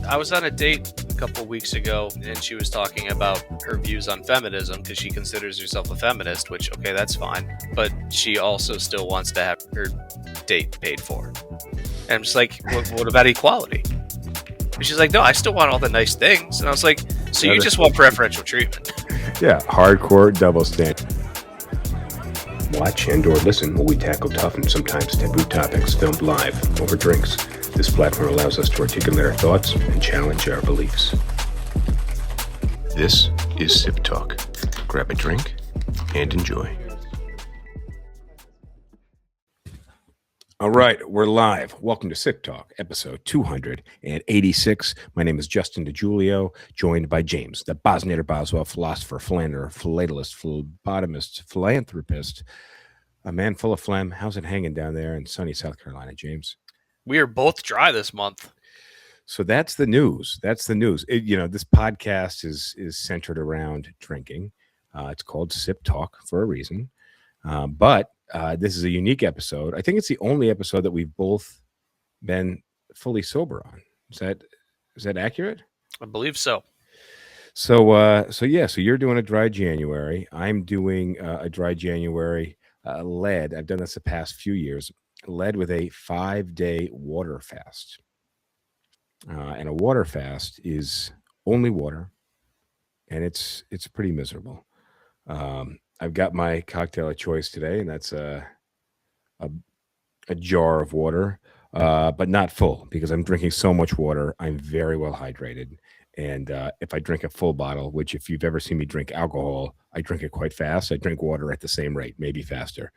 I was on a date a couple weeks ago, and she was talking about her views on feminism because she considers herself a feminist, which, okay, that's fine. But she also still wants to have her date paid for. And I'm just like, what about equality? And she's like, no, I still want all the nice things. And I was like, so you just want preferential treatment? Yeah, hardcore double standard. Watch and or listen while we tackle tough and sometimes taboo topics filmed live over drinks. This platform allows us to articulate our thoughts and challenge our beliefs. This is SipTalk. Grab a drink and enjoy. All right, we're live. Welcome to SipTalk, episode 286. My name is Justin DiGiulio, joined by James, the Bosnator Boswell, philosopher, philanderer, philatelist, phlebotomist, philanthropist, a man full of phlegm. How's it hanging down there in sunny South Carolina, James? We are both dry this month. So that's the news. That's the news. This podcast is centered around drinking. It's called SipTalk for a reason. But this is a unique episode. I think it's the only episode that we've both been fully sober on. Is that accurate? I believe so. So you're doing a dry January. I'm doing a dry January led. I've done this the past few years. Led with a 5-day water fast. And a water fast is only water, and it's pretty miserable. I've got my cocktail of choice today, and that's a jar of water, but not full because I'm drinking so much water. I'm very well hydrated. And if I drink a full bottle, which if you've ever seen me drink alcohol, I drink it quite fast. I drink water at the same rate, maybe faster.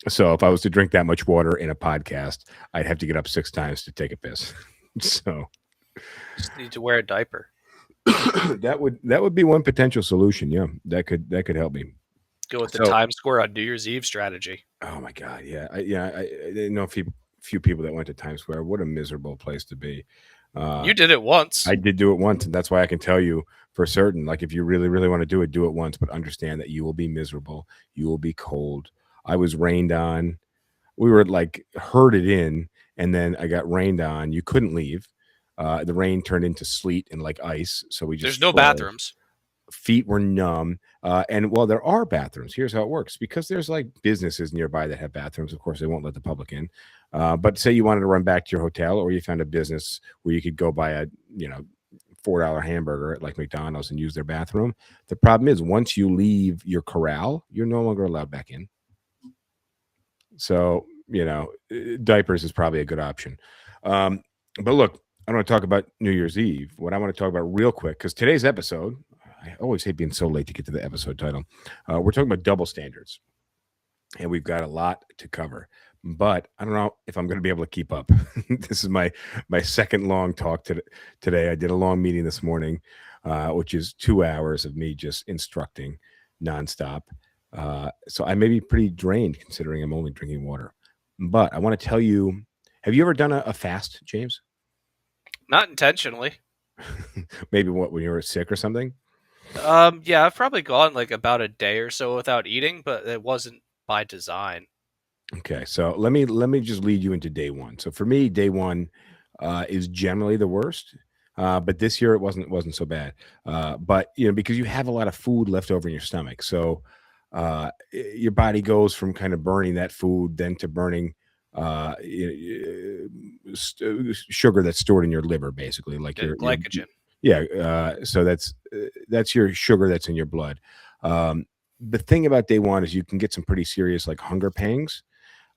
So if I was to drink that much water in a podcast, I'd have to get up 6 times to take a piss. So Just need to wear a diaper. that would be one potential solution. Yeah, that could help me. Go with the Times Square on New Year's Eve strategy. Oh my God, yeah, I know a few people that went to Times Square. What a miserable place to be. You did it once. I did do it once, and that's why I can tell you for certain. Like, if you really, really want to do it once, but understand that you will be miserable. You will be cold. I was rained on. We were like herded in, and then I got rained on. You couldn't leave. The rain turned into sleet and like ice. So we just There's no bathrooms. Feet were numb. And well, there are bathrooms. Here's how it works. Because there's like businesses nearby that have bathrooms. Of course, they won't let the public in. But say you wanted to run back to your hotel, or you found a business where you could go buy a $4 hamburger at like McDonald's and use their bathroom. The problem is, once you leave your corral, you're no longer allowed back in. So, diapers is probably a good option. But look, I don't want to talk about New Year's Eve. What I want to talk about real quick, because today's episode, I always hate being so late to get to the episode title. We're talking about double standards, and we've got a lot to cover. But I don't know if I'm going to be able to keep up. This is my second long talk today. I did a long meeting this morning, which is 2 hours of me just instructing nonstop. So I may be pretty drained considering I'm only drinking water. But I want to tell you, have you ever done a fast, James? Not intentionally. Maybe when you were sick or something? Yeah, I've probably gone like about a day or so without eating, but it wasn't by design. Okay, so let me just lead you into day one. So for me, day one is generally the worst. But this year it wasn't so bad. But because you have a lot of food left over in your stomach, so your body goes from kind of burning that food then to burning sugar that's stored in your liver, basically, like your glycogen. So that's your sugar that's in your blood. The thing about day one is you can get some pretty serious like hunger pangs,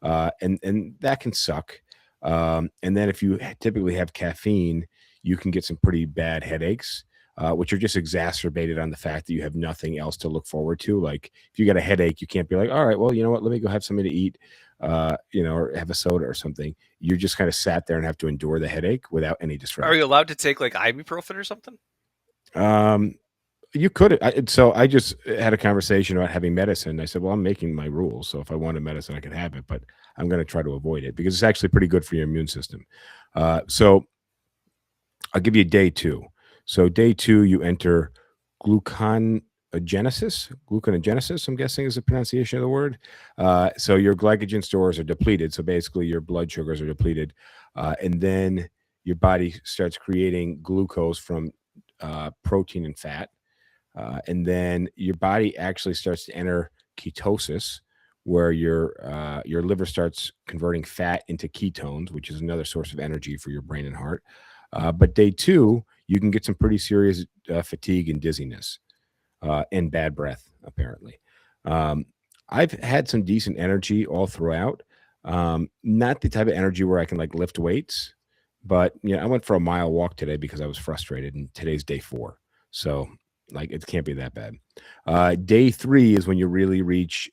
and that can suck. And then if you typically have caffeine, you can get some pretty bad headaches, which are just exacerbated on the fact that you have nothing else to look forward to. Like, if you get a headache, you can't be like, all right, well, you know what, let me go have something to eat, or have a soda or something. You're just kind of sat there and have to endure the headache without any distraction. Are you allowed to take like ibuprofen or something? You could. So I just had a conversation about having medicine. I said, well, I'm making my rules. So if I wanted medicine, I could have it, but I'm going to try to avoid it because it's actually pretty good for your immune system. So I'll give you day 2. So day 2, you enter gluconeogenesis, I'm guessing is the pronunciation of the word. So your glycogen stores are depleted. So basically your blood sugars are depleted. And then your body starts creating glucose from protein and fat. And then your body actually starts to enter ketosis, where your liver starts converting fat into ketones, which is another source of energy for your brain and heart. But day two, you can get some pretty serious fatigue and dizziness and bad breath, apparently. Um, I've had some decent energy all throughout. Not the type of energy where I can like lift weights, but I went for a mile walk today because I was frustrated, and today's day 4. So like it can't be that bad. Day 3 is when you really reach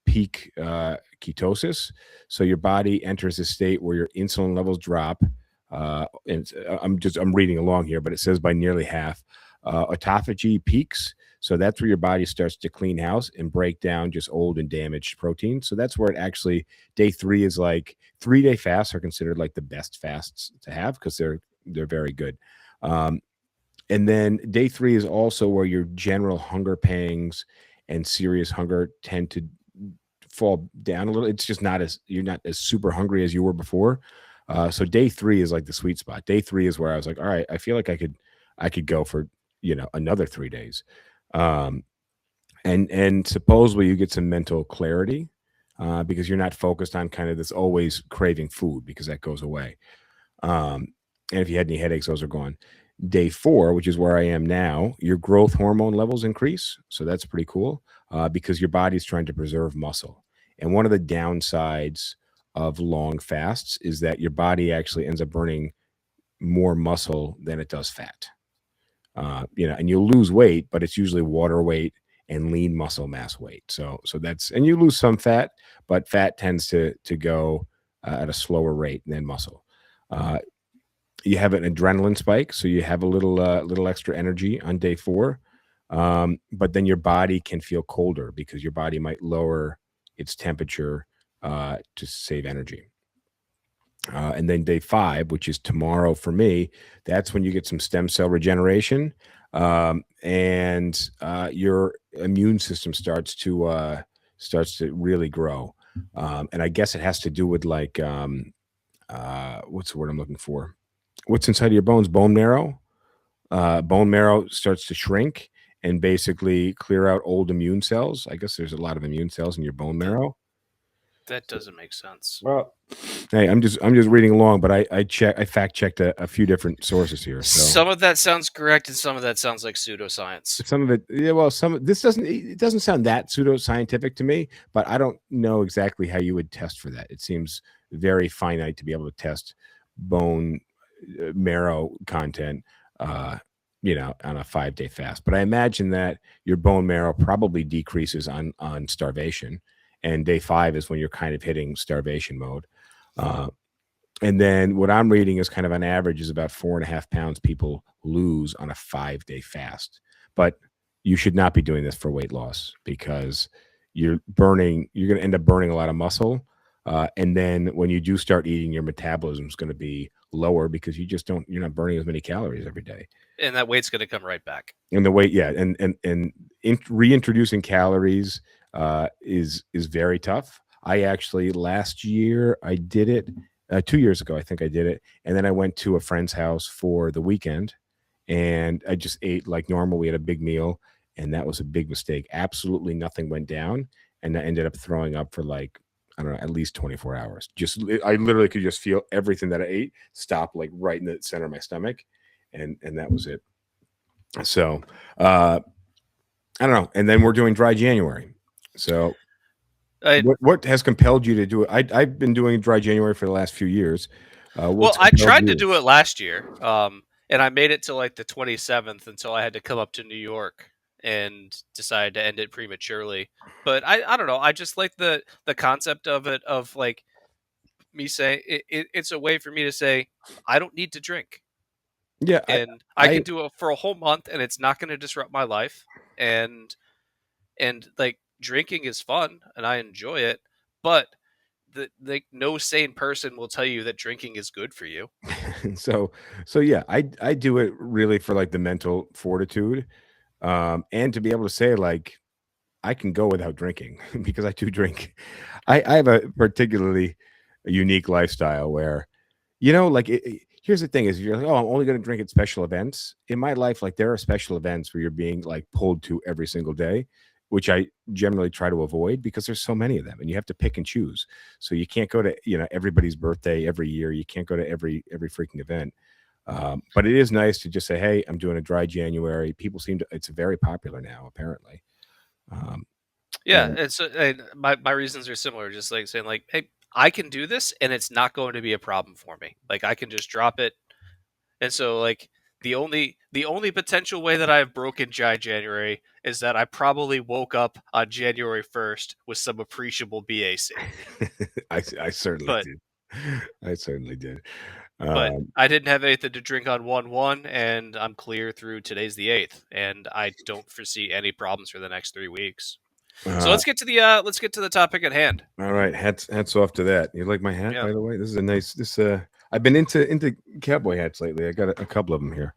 peak ketosis. So your body enters a state where your insulin levels drop. I'm reading along here, but it says by nearly half. Autophagy peaks. So that's where your body starts to clean house and break down just old and damaged protein. So that's where it actually, day 3 is like 3-day fasts are considered like the best fasts to have because they're very good. And then day 3 is also where your general hunger pangs and serious hunger tend to fall down a little. It's just you're not as super hungry as you were before. So day 3 is like the sweet spot. Day 3 is where I was like, all right, I feel like I could go for another 3 days. And supposedly you get some mental clarity because you're not focused on kind of this always craving food, because that goes away. And if you had any headaches, those are gone. Day 4, which is where I am now, your growth hormone levels increase. So that's pretty cool because your body's trying to preserve muscle. And one of the downsides of long fasts is that your body actually ends up burning more muscle than it does fat. And you'll lose weight, but it's usually water weight and lean muscle mass weight. So that's, and you lose some fat, but fat tends to go at a slower rate than muscle. You have an adrenaline spike, so you have a little extra energy on day 4. But then your body can feel colder because your body might lower its temperature to save energy. And then day 5, which is tomorrow for me, that's when you get some stem cell regeneration, and your immune system starts to really grow. And I guess it has to do with like what's the word I'm looking for? What's inside of your bones? Bone marrow. Bone marrow starts to shrink and basically clear out old immune cells. I guess there's a lot of immune cells in your bone marrow. That doesn't make sense. Well, hey, I'm just reading along, but I fact checked a few different sources here. So some of that sounds correct, and some of that sounds like pseudoscience. some of it, yeah. Well, this doesn't sound that pseudoscientific to me, but I don't know exactly how you would test for that. It seems very finite to be able to test bone marrow content, on a 5-day fast. But I imagine that your bone marrow probably decreases on starvation, and day 5 is when you're kind of hitting starvation mode. And then what I'm reading is kind of on average is about 4.5 pounds people lose on a 5-day fast. But you should not be doing this for weight loss because you're going to end up burning a lot of muscle. And then when you do start eating, your metabolism is going to be lower because you're not burning as many calories every day. And that weight's going to come right back. And the weight, yeah. And reintroducing calories is very tough. I actually, last year, I did it. 2 years ago, I think I did it. And then I went to a friend's house for the weekend and I just ate like normal. We had a big meal, and that was a big mistake. Absolutely nothing went down. And I ended up throwing up for like, I don't know, at least 24 hours. I literally could just feel everything that I ate stop like right in the center of my stomach. And that was it. So, I don't know. And then we're doing dry January. So what has compelled you to do it? I've been doing dry January for the last few years. Well, I tried to do it last year, and I made it to like the 27th until I had to come up to New York and decided to end it prematurely. But I don't know. I just like the concept of it, of like me saying it's a way for me to say I don't need to drink. Yeah, and I can do it for a whole month, and it's not going to disrupt my life. And like drinking is fun, and I enjoy it, but no sane person will tell you that drinking is good for you. so yeah, I do it really for like the mental fortitude, and to be able to say like I can go without drinking because I do drink. I have a particularly unique lifestyle where, like here's the thing: is you're like, oh, I'm only going to drink at special events. In my life, like there are special events where you're being like pulled to every single day, which I generally try to avoid because there's so many of them, and you have to pick and choose. So you can't go to everybody's birthday every year. You can't go to every freaking event. But it is nice to just say, hey, I'm doing a dry January. People seem to, it's very popular now, apparently. Um, Yeah, and and my reasons are similar. Just like saying, like, hey, I can do this, and it's not going to be a problem for me. Like, I can just drop it. And so, like, the only potential way that I've broken dry January is that I probably woke up on January 1st with some appreciable BAC. I certainly But did. I certainly did. but Um, I didn't have anything to drink on 1/1, and I'm clear through today's the 8th, and I don't foresee any problems for the next 3 weeks. So uh, let's get to the topic at hand. all right, hats off to that. You like my hat, Yeah. by the way? This is a nice. This I've been into cowboy hats lately. I got a couple of them here.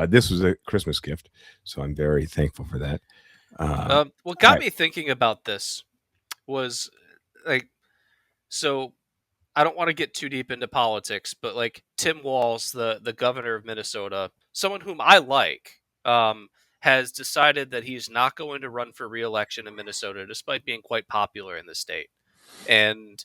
This was a Christmas gift, so I'm very thankful for that. What All got right. me thinking about this was like, so I don't want to get too deep into politics, but like Tim Walz, the governor of Minnesota, someone whom I like, has decided that he's not going to run for re-election in Minnesota, despite being quite popular in the state. And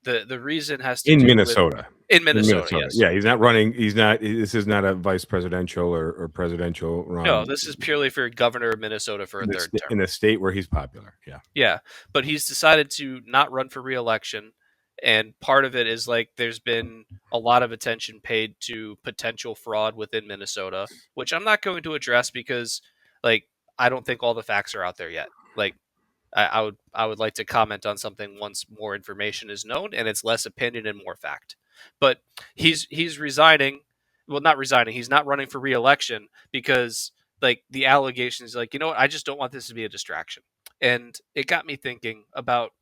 the reason has to In do with Minnesota. in In Minnesota, Minnesota. yes. Yeah, he's not running. He's not. This is not a vice presidential or presidential No, run. this is purely for governor of Minnesota for a third term. In a state where he's popular. Yeah. Yeah, but he's decided to not run for re-election, and part of it is like there's been a lot of attention paid to potential fraud within Minnesota, which I'm not going to address because, like, I don't think all the facts are out there yet. Like, I would like to comment on something once more information is known and it's less opinion and more fact. But he's resigning. Well, not resigning. He's not running for re-election because like the allegations. Like, you know what? I just don't want this to be a distraction. And it got me thinking about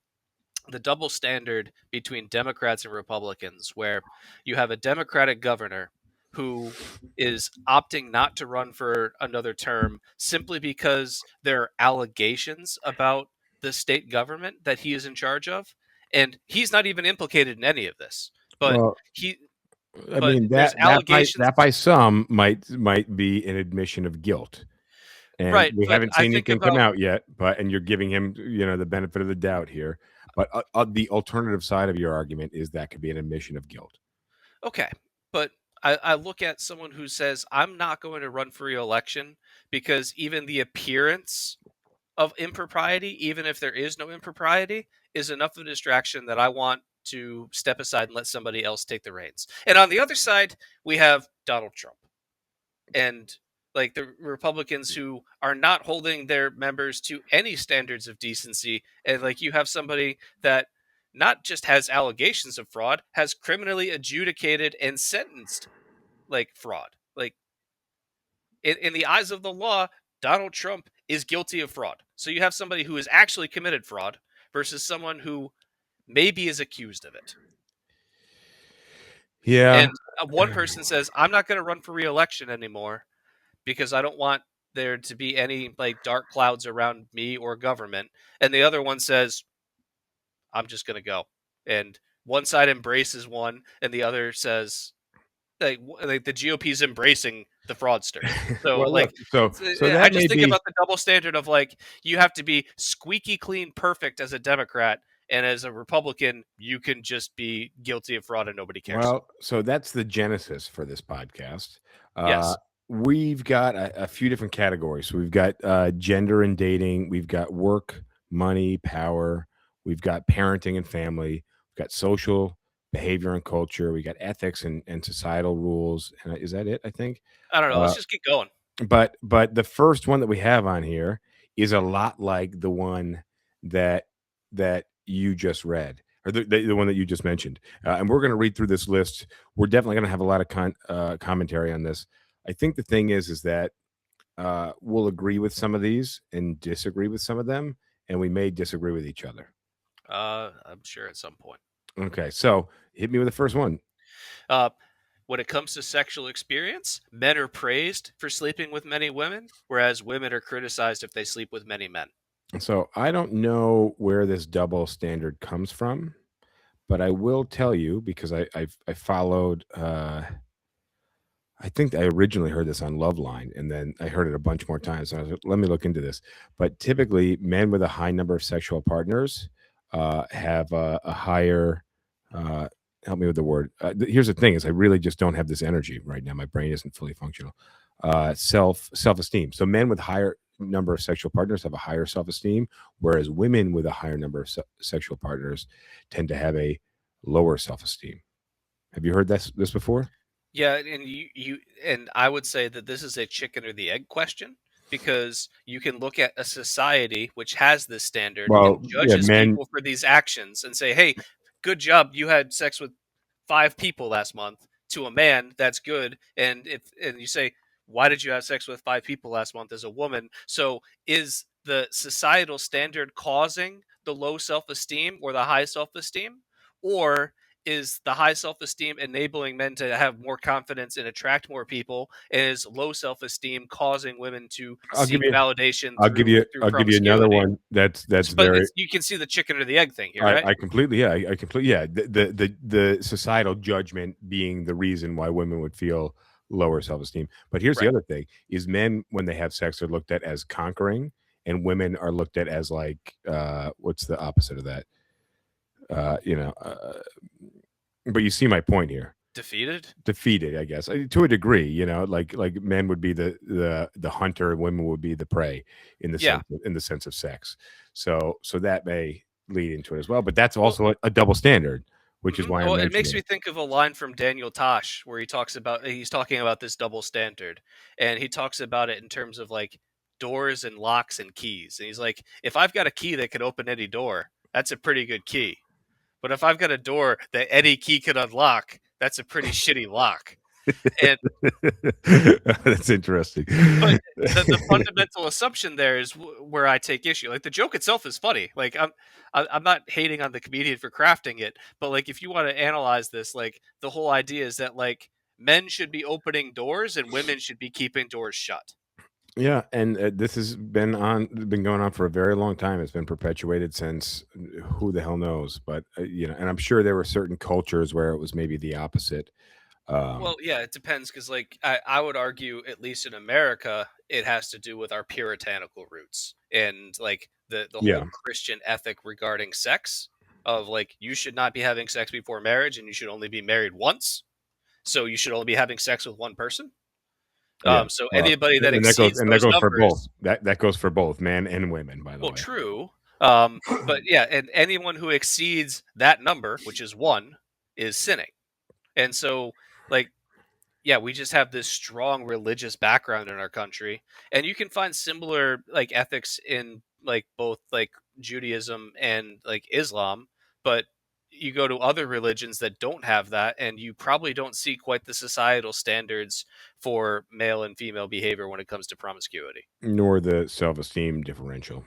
the double standard between Democrats and Republicans, where you have a Democratic governor who is opting not to run for another term simply because there are allegations about the state government that he is in charge of. And he's not even implicated in any of this. But Well, he I but mean there's allegations. that by some might be an admission of guilt. And Right, we but haven't I seen think anything come about out yet, and you're giving him, the benefit of the doubt here. But the alternative side of your argument is that could be an admission of guilt. okay, but I look at someone who says I'm not going to run for re-election because even the appearance of impropriety, even if there is no impropriety, is enough of a distraction that I want to step aside and let somebody else take the reins. And on the other side, we have Donald Trump and like the Republicans who are not holding their members to any standards of decency. And like you have somebody that not just has allegations of fraud, has criminally adjudicated and sentenced like fraud. Like in the eyes of the law, Donald Trump is guilty of fraud. So you have somebody who has actually committed fraud versus someone who maybe is accused of it. Yeah. And one person says, I'm not going to run for re-election anymore because I don't want there to be any like dark clouds around me or government. And the other one says, I'm just going to go. And one side embraces one and the other says, like the GOP's embracing the fraudsters. So Well, like look, so I that may just think be. about the double standard of like you have to be squeaky clean perfect as a Democrat, and as a Republican you can just be guilty of fraud and nobody cares. Well, so that's the genesis for this podcast. Uh, Yes. we've got a few different categories. So we've got gender and dating, we've got work, money, power, we've got parenting and family, we've got social behavior and culture, we got ethics and societal rules. And is that it? I think. I don't know. Let's Uh, just keep going. but the first one that we have on here is a lot like the one that you just read, or the one that you just mentioned. And we're going to read through this list. We're definitely going to have a lot of commentary on this. I think the thing is that we'll agree with some of these and disagree with some of them, and we may disagree with each other. I'm sure at some point. Okay, so hit me with the first one. Uh, when it comes to sexual experience, men are praised for sleeping with many women, whereas women are criticized if they sleep with many men. So I don't know where this double standard comes from, but I will tell you because I followed I think I originally heard this on Loveline, and then I heard it a bunch more times. And I was like, let me look into this. But typically, men with a high number of sexual partners have a higher. Uh, Help me with the word. Here's the thing: is I really just don't have this energy right now. My brain isn't fully functional. Self esteem. So men with higher number of sexual partners have a higher self esteem, whereas women with a higher number of sexual partners tend to have a lower self esteem. Have you heard this before? Yeah, and and I would say that this is a chicken or the egg question, because you can look at a society which has this standard and Well, yeah, judges men. people for these actions and say, "Hey, good job, you had sex with 5 people last month," to a man, that's good. And you say, "Why did you have sex with 5 people last month?" as a woman. So is the societal standard causing the low self-esteem or the high self-esteem? Or is the high self-esteem enabling men to have more confidence and attract more people? And is low self-esteem causing women to I'll give seek you. validation through I'll give you another promiscuity? one. That's But very. it's, you can see the chicken or the egg thing here, right? I completely. Yeah, I completely. Yeah, the societal judgment being the reason why women would feel lower self esteem. But here's the Right. other thing: is men when they have sex are looked at as conquering, and women are looked at as like what's the opposite of that? Uh, you know. Uh, but you see my point here. Defeated? Defeated, I guess, to a degree. Like men would be the hunter, and women would be the prey Yeah. in the sense of sex. So that may lead into it as well. But that's Well, also a double standard, which is mhm. why I Well, it mentioned makes me it. think of a line from Daniel Tosh where he's talking about this double standard, and he talks about it in terms of like doors and locks and keys. And he's like, if I've got a key that can open any door, that's a pretty good key. But if I've got a door that any key can unlock, that's a pretty shitty lock. And That's interesting. but the fundamental assumption there is where I take issue. Like the joke itself is funny. Like I'm not hating on the comedian for crafting it, but like if you want to analyze this, like the whole idea is that like men should be opening doors and women should be keeping doors shut. Yeah, and this has been going on for a very long time. It's been perpetuated since who the hell knows, but and I'm sure there were certain cultures where it was maybe the opposite. Well, Um, yeah, it depends because, like, I would argue, at least in America, it has to do with our puritanical roots and like the yeah, whole Christian ethic regarding sex. Of like, you should not be having sex before marriage, and you should only be married once. So you should only be having sex with one person. yeah. So anybody that And that goes exceeds those for both. numbers, That goes for both men and women, by the well, way. true. But yeah, and anyone who exceeds that number, which is one, is sinning. And so, like, yeah, we just have this strong religious background in our country, and you can find similar like ethics in like both like Judaism and like Islam, but you go to other religions that don't have that, and you probably don't see quite the societal standards for male and female behavior when it comes to promiscuity. Nor the self-esteem differential.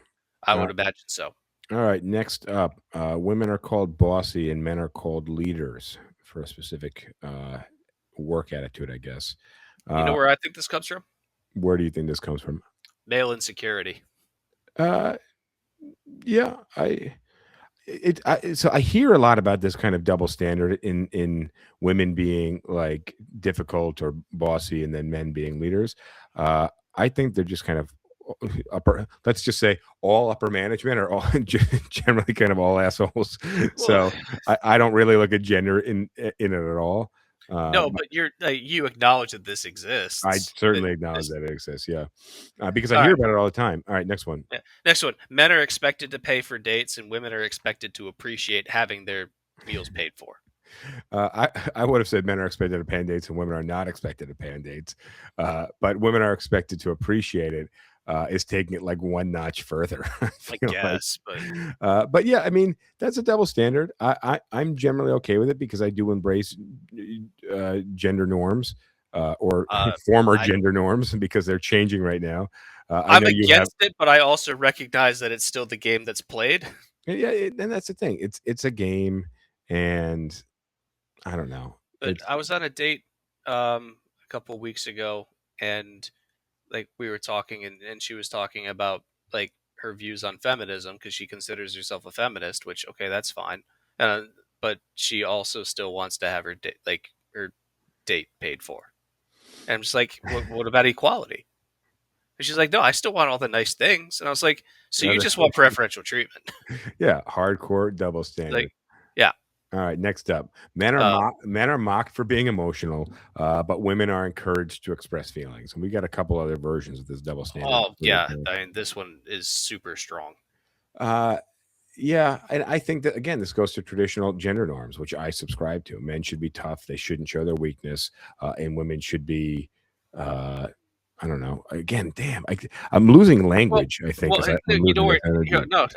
I Uh, would imagine so. all right, next up, women are called bossy and men are called leaders for a specific work attitude, I guess. You know Uh, where I think this comes from? where do you think this comes from? Male insecurity. Uh, yeah, so I hear a lot about this kind of double standard in women being like difficult or bossy, and then men being leaders. Uh, I think they're just kind of upper. Let's just say all upper management are all generally kind of all assholes. Well, So I don't really look at gender in it at all. no, But but you acknowledge that this I exists. That certainly acknowledge this that it exists. Yeah, because I all hear right. about it all the time. All right, next one. Yeah. Next one. Men are expected to pay for dates, and women are expected to appreciate having their meals paid for. I would have said men are expected to pay on dates and women are not expected to pay on dates, but women are expected to appreciate it. Is taking it like one notch further. I I feel like, guess, but but yeah, I mean that's a double standard. I'm generally okay with it because I do embrace gender norms or uh, former I gender norms because they're changing right now. I I'm know you have. against it, but I also recognize that it's still the game that's played. Yeah, and that's the thing. It's a game, and I don't know. But I was on a date a couple weeks ago, and like we were talking, and she was talking about like her views on feminism because she considers herself a feminist, which okay, that's fine. But she also still wants to have her date paid for. And I'm just like, what about equality? And she's like, no, I still want all the nice things. And I was like, so you just want preferential treatment? Yeah, hardcore double standard. Like, yeah. All right, next up, men are mocked for being emotional, but women are encouraged to express feelings. And we got a couple other versions of this double standard. Oh, yeah. I mean, this one is super strong. Uh, yeah, and I think that again, this goes to traditional gender norms, which I subscribe to. Men should be tough; they shouldn't show their weakness, and women should be. I don't know. Again, damn, I'm losing Well, language. I think because I'm you know losing where? this energy. No,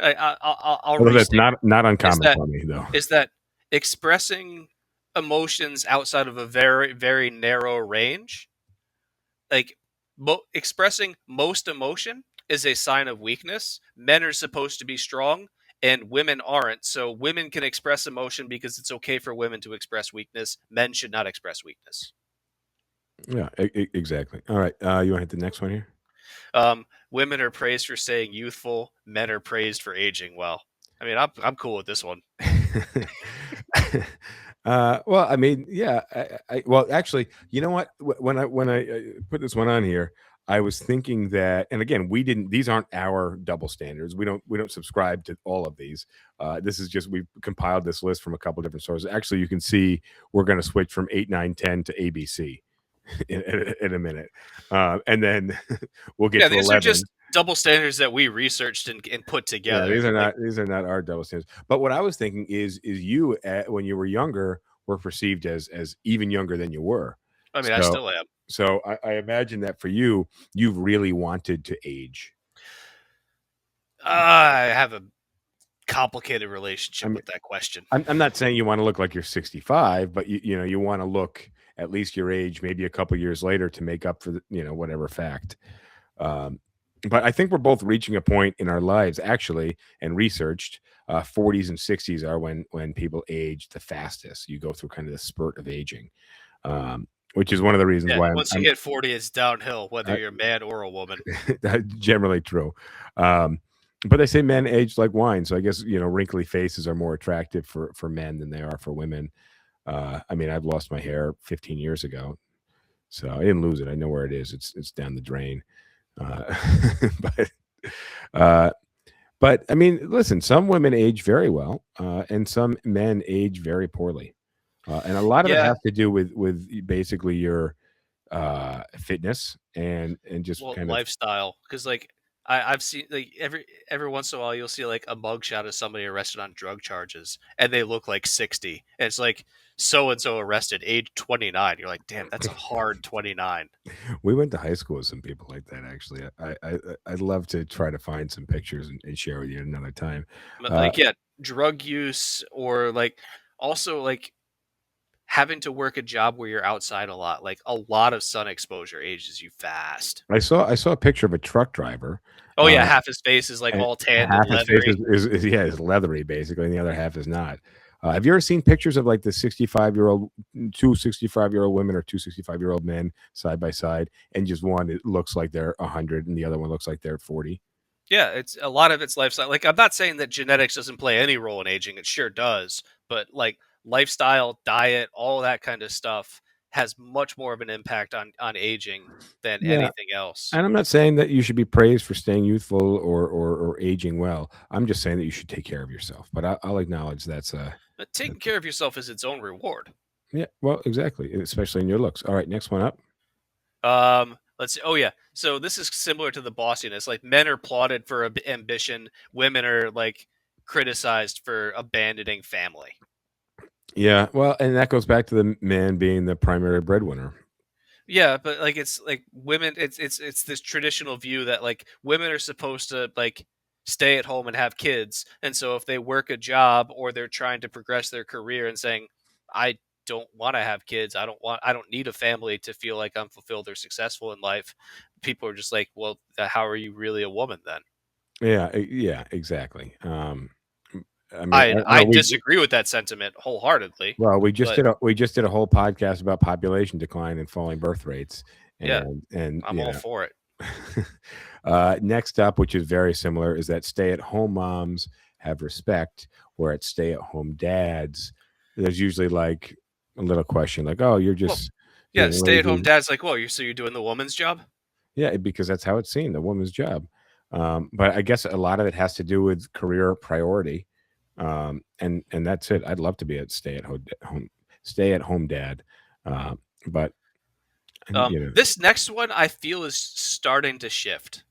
I'll Although that's restate. not Is uncommon that for me, though. is that expressing emotions outside of a very very narrow range, like expressing most emotion, is a sign of weakness. Men are supposed to be strong, and women aren't. So women can express emotion because it's okay for women to express weakness. Men should not express weakness. Yeah, exactly. All right, you want to hit the next one here? Women are praised for staying youthful. Men are praised for aging well. I mean, I'm cool with this one. Well, I mean, yeah. Well, actually, you know what? When I put this one on here, I was thinking that, and again, we didn't. These aren't our double standards. We don't subscribe to all of these. This is just we compiled this list from a couple different sources. Actually, you can see we're going to switch from 8, 9, 10 to ABC in a minute, and then we'll get Yeah, to these are 11. just double standards that we researched and put Yeah, together. these are not our double standards. But what I was thinking is you when you were younger were perceived as even younger than you were. I mean, I So still am. so I imagine that for you, you've really wanted to age. I have a complicated I relationship mean, with that question. I'm not saying you want to look like you're 65, but you want to look at least your age, maybe a couple years later to make up for whatever fact. Um, but I think we're both reaching a point in our lives, actually, and researched. 40s and 60s are when people age the fastest. You go through kind of the spurt of aging, which is one of the reasons Yeah, why once you hit 40, it's downhill, whether you're a man or a woman. that's generally true. But they say men age like wine, so I guess wrinkly faces are more attractive for men than they are for women. I mean, I've lost my hair 15 years ago, so I didn't lose it. I know where it is. It's down the drain. Uh, but uh, but I mean, listen, some women age very well, and some men age very poorly, and a lot of it Yeah, has to do with basically your fitness and just well, kind of. lifestyle, because I've seen like every once in a while you'll see like a mugshot of somebody arrested on drug charges, and they look like 60, and it's like so and so arrested, age 29. You're like, damn, that's a hard 29. We went to high school with some people like that. Actually, I'd love to try to find some pictures and share with you another time. But Uh, yeah, drug use or also having to work a job where you're outside a lot, like a lot of sun exposure ages you fast. I saw a picture of a truck driver. Oh yeah, Uh, half his face is like and all tanned and half his face leathery. is leathery basically, and the other half is not. Have you ever seen pictures of like the 65-year-old, two 65-year-old women or two 65-year-old men side by side, and just one it looks like they're 100 and the other one looks like they're 40? Yeah, it's a lot of it's lifestyle. Like I'm not saying that genetics doesn't play any role in aging. It sure does. But like lifestyle, diet, all that kind of stuff has much more of an impact on aging than Yeah, anything else. and I'm not saying that you should be praised for staying youthful or aging well. I'm just saying that you should take care of yourself. But I'll acknowledge But taking care of yourself is its own reward. yeah, well, exactly, especially in your looks. All right, next one up. Let's see. Oh yeah. So this is similar to the bossiness. Like men are applauded for ambition, women are like criticized for abandoning family. Yeah, well, and that goes back to the man being the primary breadwinner. Yeah, but like it's like women. It's this traditional view that like women are supposed to like stay at home and have kids, and so if they work a job or they're trying to progress their career and saying, "I don't want to have kids. I don't need a family to feel like I'm fulfilled or successful in life," people are just like, "Well, how are you really a woman then?" Yeah, yeah, exactly. I mean, I disagree with that sentiment wholeheartedly, we just but did a whole podcast about population decline and falling birth rates, yeah, and I'm all for it. next up, which is very similar, is that stay-at-home moms have respect, where at stay-at-home dads, there's usually like a little question, like, "Oh, you're Well, just Yeah, being stay-at-home lazy. dad's like, "Whoa, you're doing the woman's job?" Yeah, because that's how it's seen, the woman's job. But I guess a lot of it has to do with career priority. And that's it. I'd love to be a stay-at-home dad. But you know, This next one I feel is starting to shift.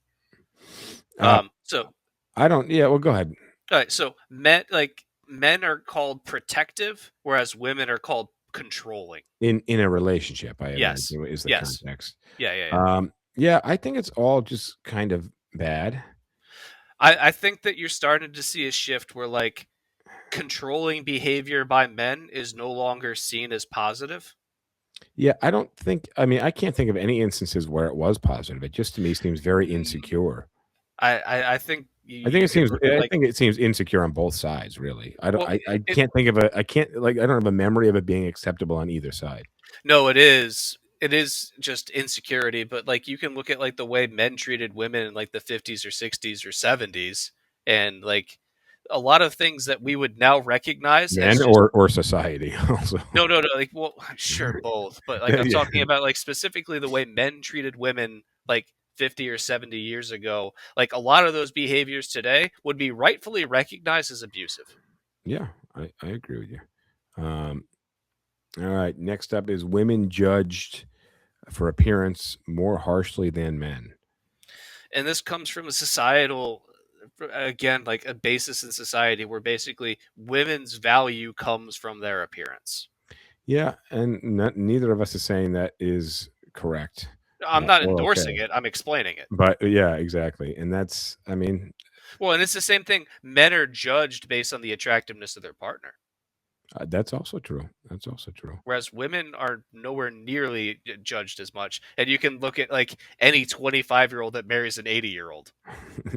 uh, So I don't. Yeah, well, go ahead. all right, so men are called protective, whereas women are called controlling. In a relationship, I Yes. imagine is the Yes. context. Yeah, yeah, yeah. Yeah, I think it's all just kind of bad. I think that you're starting to see a shift where like controlling behavior by men is no longer seen as positive. Yeah, I don't think. I mean, I can't think of any instances where it was positive. It just to me seems very Mm, insecure. I think you could look at I like think it seems insecure on both sides, really. I don't well I it, can't think of a I can't like I don't have a memory of it being acceptable on either side. no, it is just insecurity, but like you can look at like the way men treated women in like the 50s or 60s or 70s, and like a lot of things that we would now recognize as Men just or society also. no, like well sure both, but like I'm Yeah. talking about like specifically the way men treated women like 50 or 70 years ago. Like a lot of those behaviors today would be rightfully recognized as abusive. Yeah, I agree with you. Um, all right, next up is women judged for appearance more harshly than men. And this comes from a societal, again, like a basis in society where basically women's value comes from their appearance. Yeah, and neither of us is saying that is correct I'm not or endorsing okay. it, I'm explaining it. But yeah, exactly. And that's, I mean, Well, and it's the same thing. Men are judged based on the attractiveness of their partner, that's also true. That's also true. whereas women are nowhere nearly judged as much. And you can look at like any 25-year-old that marries an 80-year-old.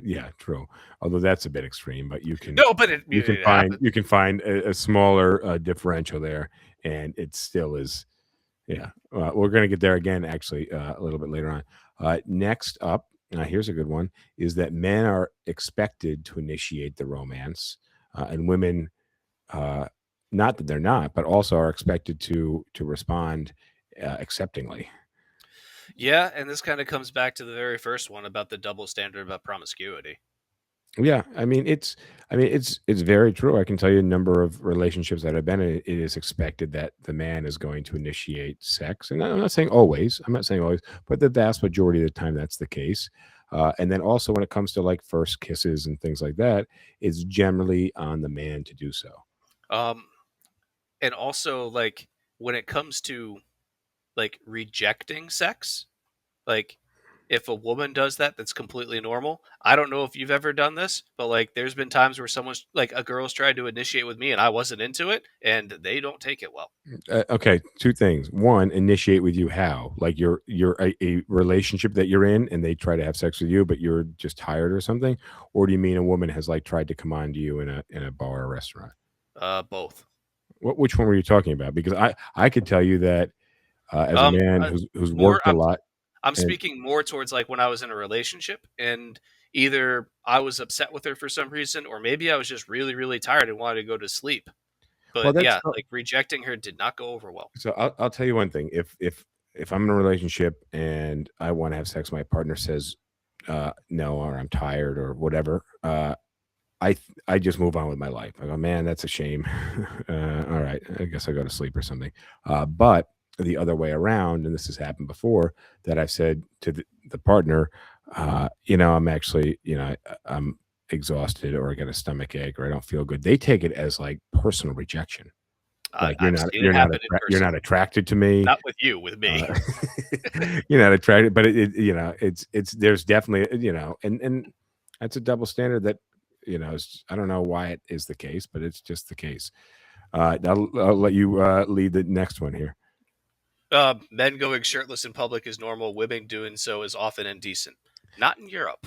Yeah, true. Although that's a bit extreme, but No, but it happens. you can find a smaller differential there, and it still is. Yeah, we're going to get there again, actually, a little bit later on. Next up, here's a good one: is that men are expected to initiate the romance, and women, uh, not that they're not, but also are expected to respond acceptingly. Yeah, and this kind of comes back to the very first one about the double standard about promiscuity. Yeah, it's very true. I can tell you a number of relationships that I've been in. It is expected that the man is going to initiate sex, and I'm not saying always. I'm not saying always, but the vast majority of the time that's the case. And then also when it comes to like first kisses and things like that, it's generally on the man to do so. Um, and also like when it comes to like rejecting sex, like if a woman does that, that's completely normal. I don't know if you've ever done this, but like there's been times where someone's like a girl's tried to initiate with me and I wasn't into it and they don't take it well. Okay, two things. One, initiate with you how? Like you're a relationship that you're in, and they try to have sex with you, but you're just tired or something, or do you mean a woman has like tried to come on to you in a bar or restaurant? Both. Which one were you talking about? Because I could tell you that as a Um, man uh, who's more worked a lot, I'm and speaking more towards like when I was in a relationship and either I was upset with her for some reason or maybe I was just really really tired and wanted to go to sleep. well, But that's yeah, like rejecting her did not go over well. so. I'll tell you one thing. If I'm in a relationship and I want to have sex, my partner says no, or I'm tired, or whatever. I just move on with my life. I go, man, that's a shame. All right, I guess I go to sleep or something. But the other way around, and this has happened before, that I've said to the partner, I'm actually, I'm exhausted, or I got a stomach ache, or I don't feel good. They take it as like personal rejection. Like I've seen it happen in you're person, not attracted to me. not with you, with me. Uh, you're not attracted, but it's there's definitely and that's a double standard that I don't know why it is the case, but it's just the case. I'll let you lead the next one here. Men going shirtless in public is normal. Women doing so is often indecent. Not in Europe.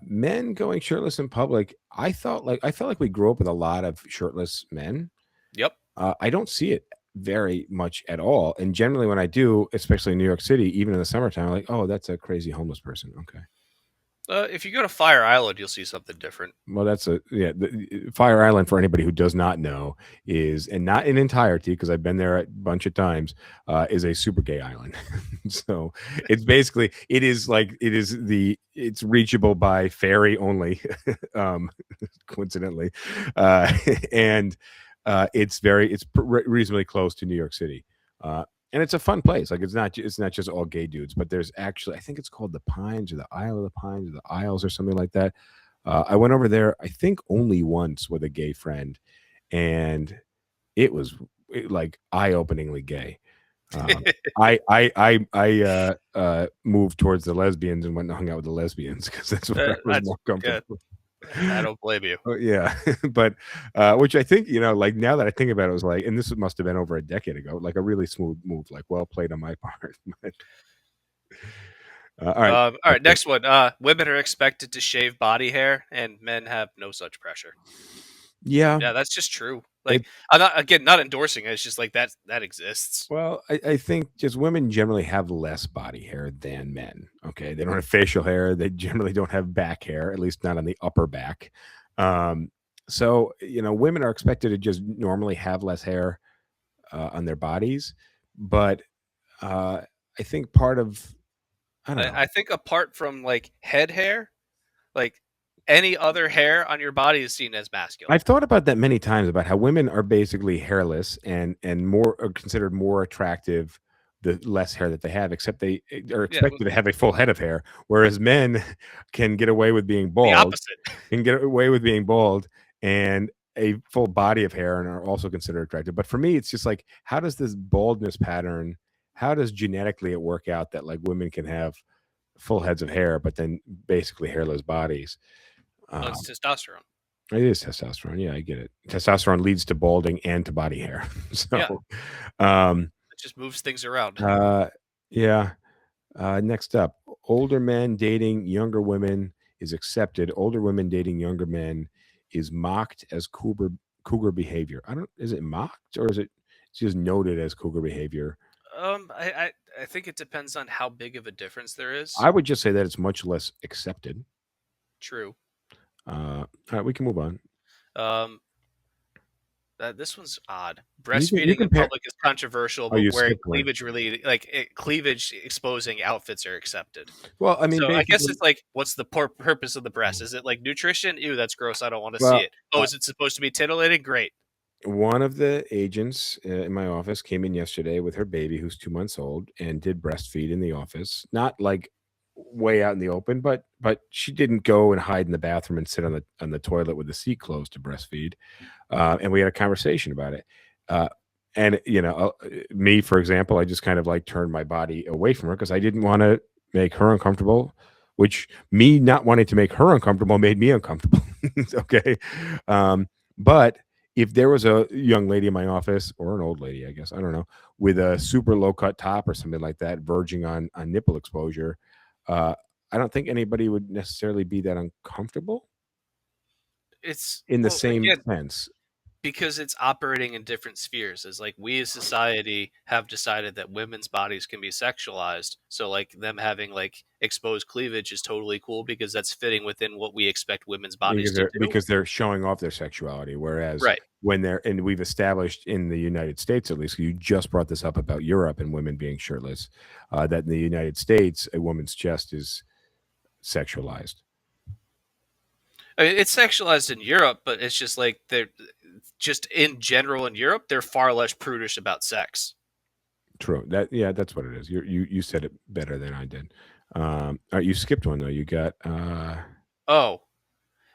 Men going shirtless in public. I felt like we grew up with a lot of shirtless men. Yep. I don't see it very much at all, and generally when I do, especially in New York City, even in the summertime, I'm like, oh, that's a crazy homeless person. Okay. If you go to Fire Island, you'll see something different. Well, that's Fire Island, for anybody who does not know, is, and not in entirety because I've been there a bunch of times, is a super gay island. So it's basically, it's reachable by ferry only, um, coincidentally, uh, and reasonably close to New York City. And it's a fun place. Like it's not just all gay dudes, but there's actually, I think it's called the Pines or the Isle of the Pines or the Isles or something like that. I went over there, I think only once with a gay friend, and it was like eye-openingly gay. I moved towards the lesbians and went and hung out with the lesbians because that's where I was That's more good. comfortable. I don't blame you. Yeah, but which I think, like now that I think about it, was like, and this must have been over a decade ago, like a really smooth move, like well played on my part. But, all right, All right, next one. Women are expected to shave body hair, and men have no such pressure. yeah, Yeah, that's just true. it Like, I'm not endorsing it. It's just like that exists. Well, I think just women generally have less body hair than men. Okay. They don't have facial hair. They generally don't have back hair, at least not on the upper back. So, women are expected to just normally have less hair on their bodies. But I think part of, I don't know. I think apart from like head hair, like any other hair on your body is seen as masculine. I've thought about that many times about how women are basically hairless and more are considered more attractive the less hair that they have, except they are Yeah, expected to have a full head of hair, whereas men can get away with being the bald, opposite. and a full body of hair and are also considered attractive. But for me, it's just like, how does this baldness pattern, how does genetically it work out that like women can have full heads of hair, but then basically hairless bodies? Well, Um, it's testosterone. it is testosterone. Yeah, I get it. Testosterone leads to balding and to body hair. Yeah, So, um, it just moves things around. uh, yeah. Next up, older men dating younger women is accepted. Older women dating younger men is mocked as cougar behavior. I don't. Is it mocked or is it just noted as cougar behavior? I think it depends on how big of a difference there is. I would just say that it's much less accepted. True. All right, we can move on. Um, this one's odd. You Breastfeeding in compare. public is controversial, Oh, but you wearing skipped one. cleavage really cleavage exposing outfits are accepted. Well, I mean, So I guess basically, it's like, what's the purpose of the breast? Is it like nutrition? Ew, that's gross. I don't want to see well, it. Oh, is it supposed to be titillating? Great. one of the agents in my office came in yesterday with her baby who's 2 months old and did breastfeed in the office, not like way out in the open, but she didn't go and hide in the bathroom and sit on the toilet with the seat closed to breastfeed. And we had a conversation about it. uh, and me, for example, I just kind of like turned my body away from her because I didn't want to make her uncomfortable, which me not wanting to make her uncomfortable made me uncomfortable. Okay. But if there was a young lady in my office, or an old lady, I guess, I don't know, with a super low cut top or something like that, verging on nipple exposure, uh, I don't think anybody would necessarily be that uncomfortable It's in the well same again sense. because it's operating in different spheres. As like we as society have decided that women's bodies can be sexualized, so like them having like exposed cleavage is totally cool because that's fitting within what we expect women's bodies Because to they're do. because they're showing off their sexuality, whereas Right. when they're, and we've established in the United States, at least, you just brought this up about Europe and women being shirtless, that in the United States, a woman's chest is sexualized. I mean, it's sexualized in Europe, but it's just like they're just in general in Europe, they're far less prudish about sex. True. Yeah, that's what it is. You said it better than I did. All right, you skipped one though. You got Oh,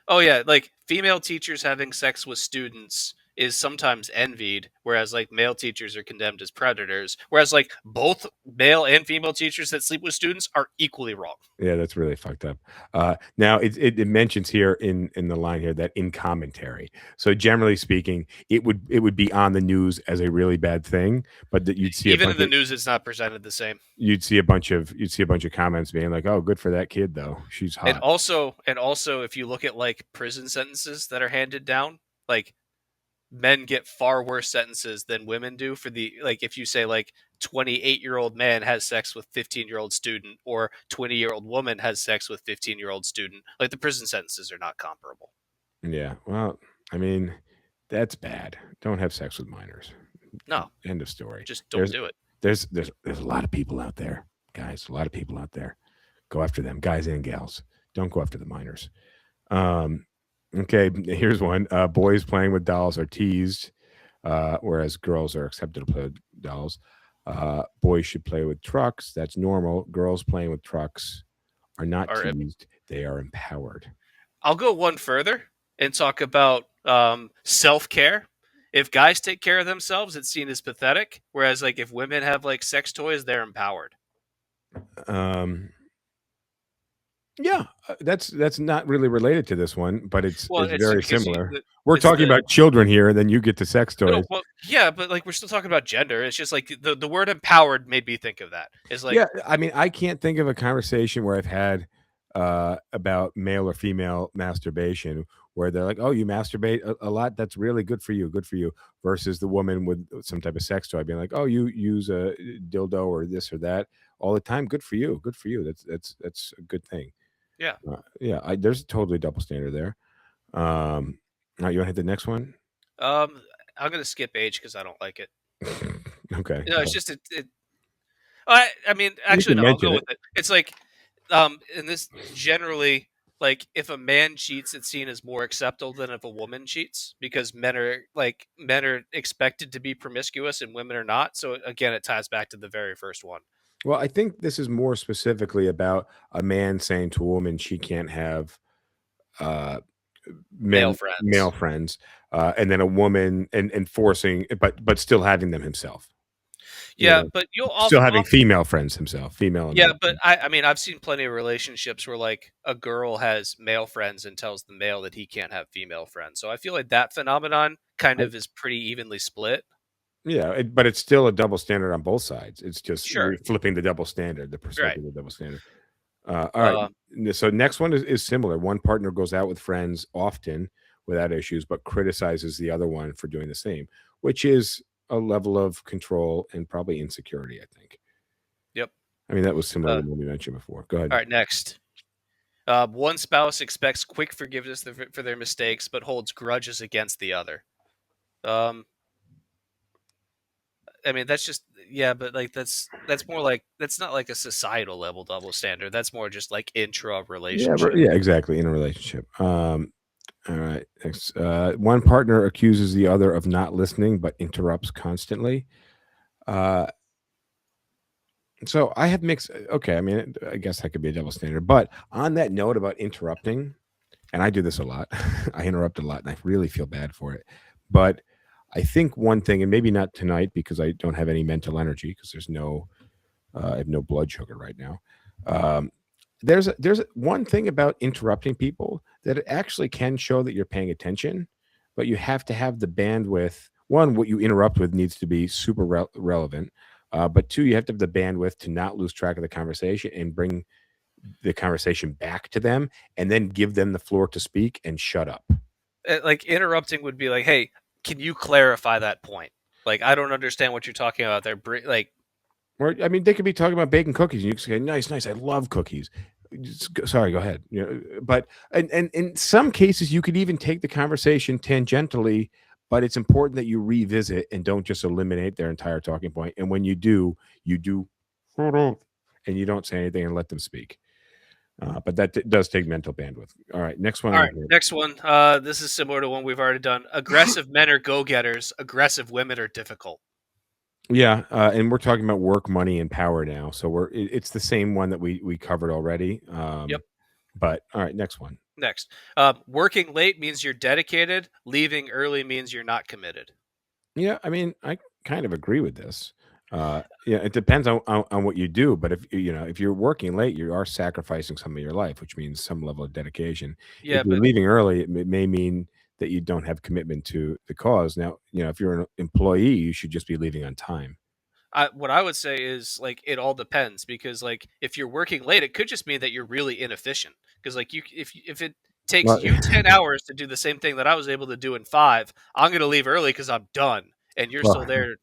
oh yeah, like female teachers having sex with students is sometimes envied, whereas like male teachers are condemned as predators. Whereas like both male and female teachers that sleep with students are equally wrong. yeah, that's really fucked up. Now it mentions here in the line here that in commentary. So generally speaking, it would be on the news as a really bad thing, but that you'd see a Even in bunch the of news, it's not presented the same. you'd see a bunch of comments being like, "Oh, good for that kid though. She's And hot." also, if you look at like prison sentences that are handed down, like men get far worse sentences than women do for the like if you say like 28-year-old man has sex with 15-year-old student, or 20-year-old woman has sex with 15-year-old student. Like, the prison sentences are not comparable. Yeah. Well, I mean, that's bad. Don't have sex with minors. No, End of story. just don't There's do it. there's a lot of people out there, guys. A lot of people out there. Go after them, guys and gals. Don't go after the minors. Um, okay, here's one. Boys playing with dolls are teased, whereas girls are accepted to play with dolls. Boys should play with trucks. That's normal. Girls playing with trucks are not Or teased. They are empowered. I'll go one further and talk about self-care. If guys take care of themselves, it's seen as pathetic. Whereas, like, if women have like sex toys, they're empowered. Um, yeah, that's not really related to this one, but Well, it's it's very because similar. We're it's talking the about children here, and then you get to sex no, toys. well, yeah, but like we're still talking about gender. It's just like the word empowered made me think of that. It's like, Yeah, I mean, I can't think of a conversation where I've had about male or female masturbation where they're like, "Oh, you masturbate a lot? That's really good for you." Versus the woman with some type of sex toy being like, "Oh, you use a dildo or this or that all the time? Good for you. Good for you. That's a good thing." yeah. Yeah, there's a totally double standard there. All right, you want to hit the next one? I'm gonna skip age because I don't like it. Okay, You know, it's well, just it. I mean, you actually, can no. I'll mention go it. with it. It's like, in this generally, like, if a man cheats, it's seen as more acceptable than if a woman cheats because men are expected to be promiscuous and women are not. So again, it ties back to the very first one. Well, I think this is more specifically about a man saying to a woman she can't have uh Male male friends. friends, and then a woman and forcing but still having them himself, you Yeah, know, but you'll still having often female friends himself, female and yeah, male but friends. I mean, I've seen plenty of relationships where like a girl has male friends and tells the male that he can't have female friends. So I feel like that phenomenon kind I, of is pretty evenly split. yeah, but it's still a double standard on both sides. It's just Sure. you're flipping the double standard, the Right. perspective of the double standard. All right. Uh, So next one is similar. One partner goes out with friends often without issues, but criticizes the other one for doing the same, which is a level of control and probably insecurity, I think. yep. I mean, that was similar to Uh, what we mentioned before. Go ahead. all right. Next, one spouse expects quick forgiveness for their mistakes, but holds grudges against the other. Um, I mean, that's just yeah, but like that's more like that's not like a societal level double standard. That's more just like intra Yeah, relationship. yeah, exactly. In a relationship. All right. Next, one partner accuses the other of not listening, but interrupts constantly. Uh, so I have mixed. Okay, I mean, I guess that could be a double standard. But on that note about interrupting, and I do this a lot. I interrupt a lot, and I really feel bad for it. But I think one thing, and maybe not tonight because I don't have any mental energy because I have no blood sugar right now. Um, there's one thing about interrupting people that it actually can show that you're paying attention, but you have to have the bandwidth. One, what you interrupt with needs to be super relevant. But two, you have to have the bandwidth to not lose track of the conversation and bring the conversation back to them and then give them the floor to speak and shut up. Like interrupting would be like, "Hey, can you clarify that point? Like, I don't understand what you're talking about there." Like, Or I mean, they could be talking about baking cookies, and you can say, "Nice, nice, I love cookies." Sorry, go ahead. You know, but and in some cases, you could even take the conversation tangentially, but it's important that you revisit and don't just eliminate their entire talking point. And when you do, shut up, and you don't say anything and let them speak. But that does take mental bandwidth. All right, next one all on right, here. next one. This is similar to one we've already done. Aggressive men are go-getters. Aggressive women are difficult. Yeah, and we're talking about work, money, and power now. So it's the same one that we covered already. Yep. But all right, next one. Next, working late means you're dedicated. Leaving early means you're not committed. Yeah, I mean, I kind of agree with this. Yeah, it depends on what you do, but if you're working late, you are sacrificing some of your life, which means some level of dedication. If Yeah, you're but leaving early, it may mean that you don't have commitment to the cause. Now, if you're an employee, you should just be leaving on time. what I would say is like it all depends because like if you're working late, it could just mean that you're really inefficient because like if it takes Well, you 10 hours to do the same thing that I was able to do in five, I'm gonna leave early because I'm done, and you're still well, there.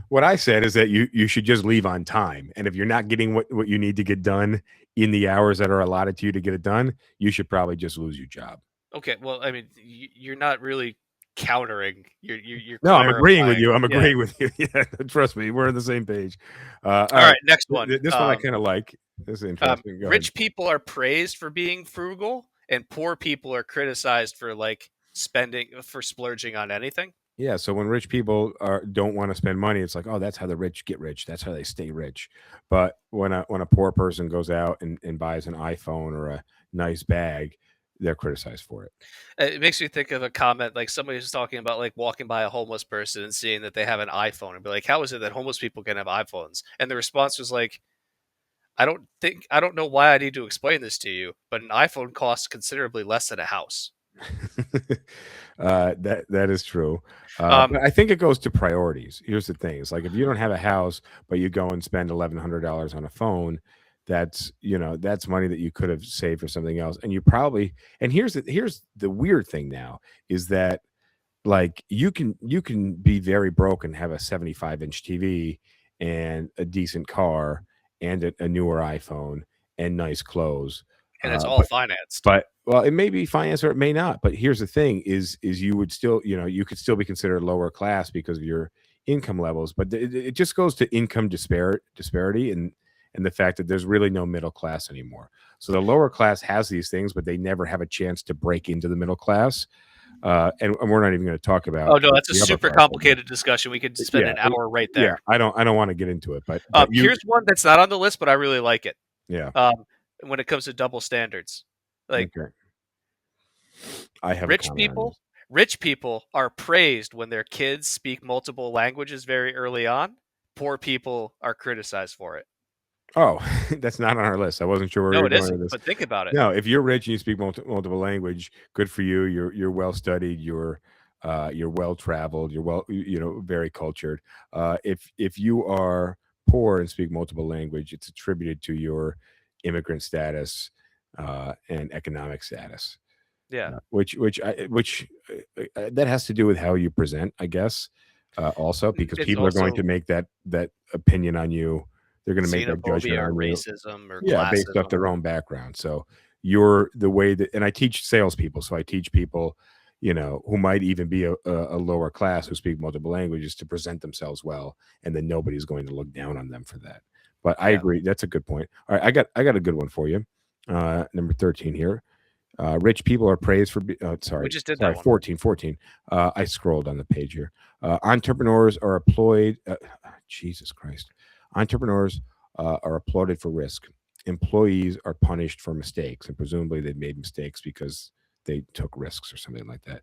what I said is that you should just leave on time, and if you're not getting what you need to get done in the hours that are allotted to you to get it done, you should probably just lose your job. Okay, well, I mean, you're not really countering. You're No, I'm agreeing with clarifying. you. I'm Yeah. agreeing with you. Yeah, trust me, we're on the same page. All All right, right, next one. this one I kind of like. This is interesting. Go ahead. Rich people are praised for being frugal, and poor people are criticized for like spending for splurging on anything. Yeah, so when rich people don't want to spend money, it's like, oh, that's how the rich get rich. That's how they stay rich. But when a poor person goes out and buys an iPhone or a nice bag, they're criticized for it. It makes me think of a comment like somebody was talking about like walking by a homeless person and seeing that they have an iPhone and be like, "How is it that homeless people can have iPhones?" And the response was like, I don't know why I need to explain this to you, but an iPhone costs considerably less than a house." That is true. Um, But I think it goes to priorities. Here's the thing: it's like if you don't have a house, but you go and spend $1,100 on a phone, that's money that you could have saved for something else. And you probably and here's the weird thing now is that like you can be very broke and have a 75-inch TV and a decent car and a newer iPhone and nice clothes. and it's all But financed. well, it may be finance or it may not. But here's the thing: is you would still, you could still be considered lower class because of your income levels. But it just goes to income disparity and the fact that there's really no middle class anymore. So the lower class has these things, but they never have a chance to break into the middle class. And we're not even going to talk about Oh no, that's a the upper super class. complicated discussion. We could spend Yeah, an hour right yeah. there. I don't want to get into it, but you, Here's one that's not on the list, but I really like it. yeah. Um, when it comes to double standards, like Okay, I have a rich comment on people, this. rich people are praised when their kids speak multiple languages very early on. Poor people are criticized for it. Oh, that's not on our list. I wasn't sure where No, you were it going isn't. with this. But think about it. No, if you're rich and you speak multiple language, good for you. You're well studied. You're well traveled. You're very cultured. If you are poor and speak multiple language, it's attributed to your immigrant status and economic status, Yeah, which that has to do with how you present, I guess. Also, because it's people are going also to make that opinion on you. They're going to make that judgment xenophobia or on you. racism or Yeah, based off classism. their own background. So you're the way that, and I teach salespeople. So I teach people, who might even be a lower class who speak multiple languages to present themselves well, and then nobody's going to look down on them for that. But I Yeah, agree, that's a good point. All right, I got a good one for you. Number 13 here. Rich people are praised for. we Sorry, just did that sorry. one. 14. I scrolled on the page here. Entrepreneurs are employed. Jesus Christ. Entrepreneurs are applauded for risk. Employees are punished for mistakes, and presumably they made mistakes because they took risks or something like that.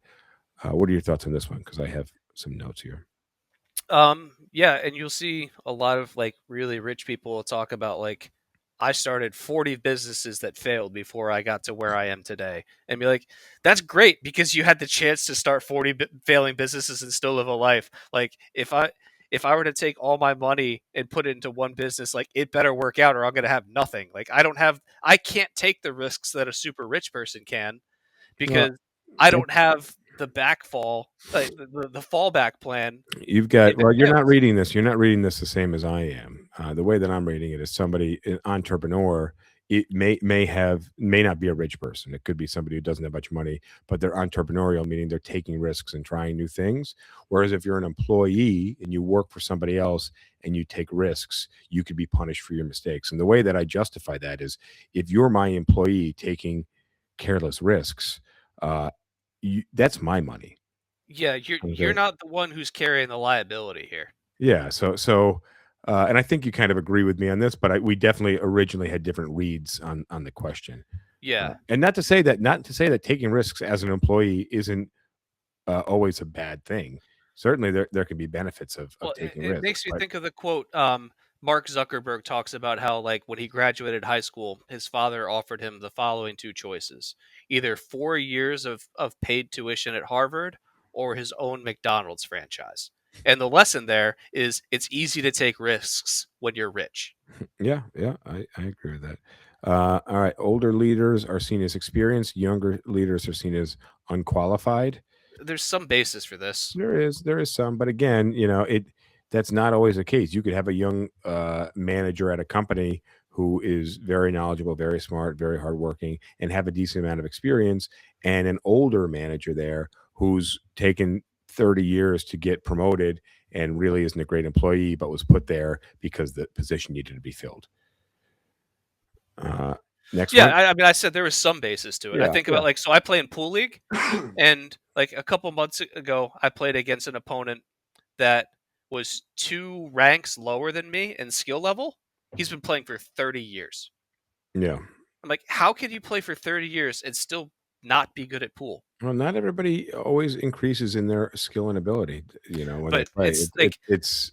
What are your thoughts on this one? Because I have some notes here. Yeah, and you'll see a lot of like really rich people talk about like I started 40 businesses that failed before I got to where I am today. And be like, that's great because you had the chance to start 40 failing businesses and still live a life. Like if I were to take all my money and put it into one business, like it better work out or I'm going to have nothing. Like I can't take the risks that a super rich person can Well, because I it, don't have the backfall, like the fallback plan You've got if it well, you're not fails. reading this. You're not reading this the same as I am. The way that I'm reading it is somebody, an entrepreneur. It may not be a rich person. It could be somebody who doesn't have much money, but they're entrepreneurial, meaning they're taking risks and trying new things. Whereas if you're an employee and you work for somebody else and you take risks, you could be punished for your mistakes. And the way that I justify that is, if you're my employee taking careless risks, uh, that's my money. Yeah, you're Okay. not the one who's carrying the liability here. Yeah, and I think you kind of agree with me on this, but we definitely originally had different reads on the question. Yeah. And not to say that taking risks as an employee isn't always a bad thing. Certainly, there can be benefits of Well, taking it risks, makes me but think of the quote. Mark Zuckerberg talks about how, like, when he graduated high school, his father offered him the following two choices: either 4 years of paid tuition at Harvard or his own McDonald's franchise. And the lesson there is it's easy to take risks when you're rich. yeah, I agree with that. All right, older leaders are seen as experienced, younger leaders are seen as unqualified. There's some basis for this. There is some, but again, that's not always the case. You could have a young manager at a company who is very knowledgeable, very smart, very hardworking, and have a decent amount of experience, and an older manager there who's taken 30 years to get promoted and really isn't a great employee, but was put there because the position needed to be filled. Next Yeah, one. I mean, I said there was some basis to it. I Yeah, think yeah. about so I play in pool league, and like a couple months ago, I played against an opponent that was 2 ranks lower than me in skill level. He's been playing for 30 years. Yeah. I'm like, how can you play for 30 years and still not be good at pool? Well, not everybody always increases in their skill and ability, when they But play. it's like It's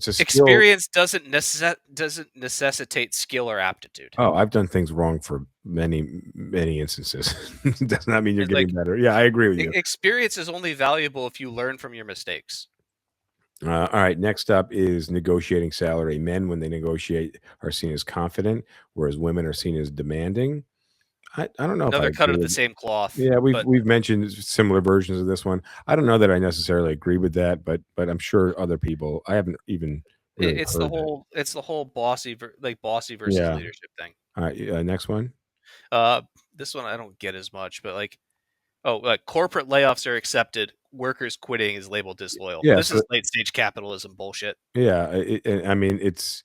a skill. experience doesn't necessitate skill or aptitude. Oh, I've done things wrong for many, many instances. Does not mean you're It's getting like better. Yeah, I agree with you. experience is only valuable if you learn from your mistakes. All right, next up is negotiating salary. Men, when they negotiate, are seen as confident, whereas women are seen as demanding. I don't know if I Another cut agree of the with. same cloth, Yeah, we've but we've mentioned similar versions of this one. I don't know that I necessarily agree with that, but I'm sure other people. I haven't even really heard that. it's the whole bossy versus Yeah. leadership thing. All right, next one. Uh, this one I don't get as much, but corporate layoffs are accepted. Workers quitting is labeled disloyal. Yeah. This So is late stage capitalism bullshit. yeah, I mean, it's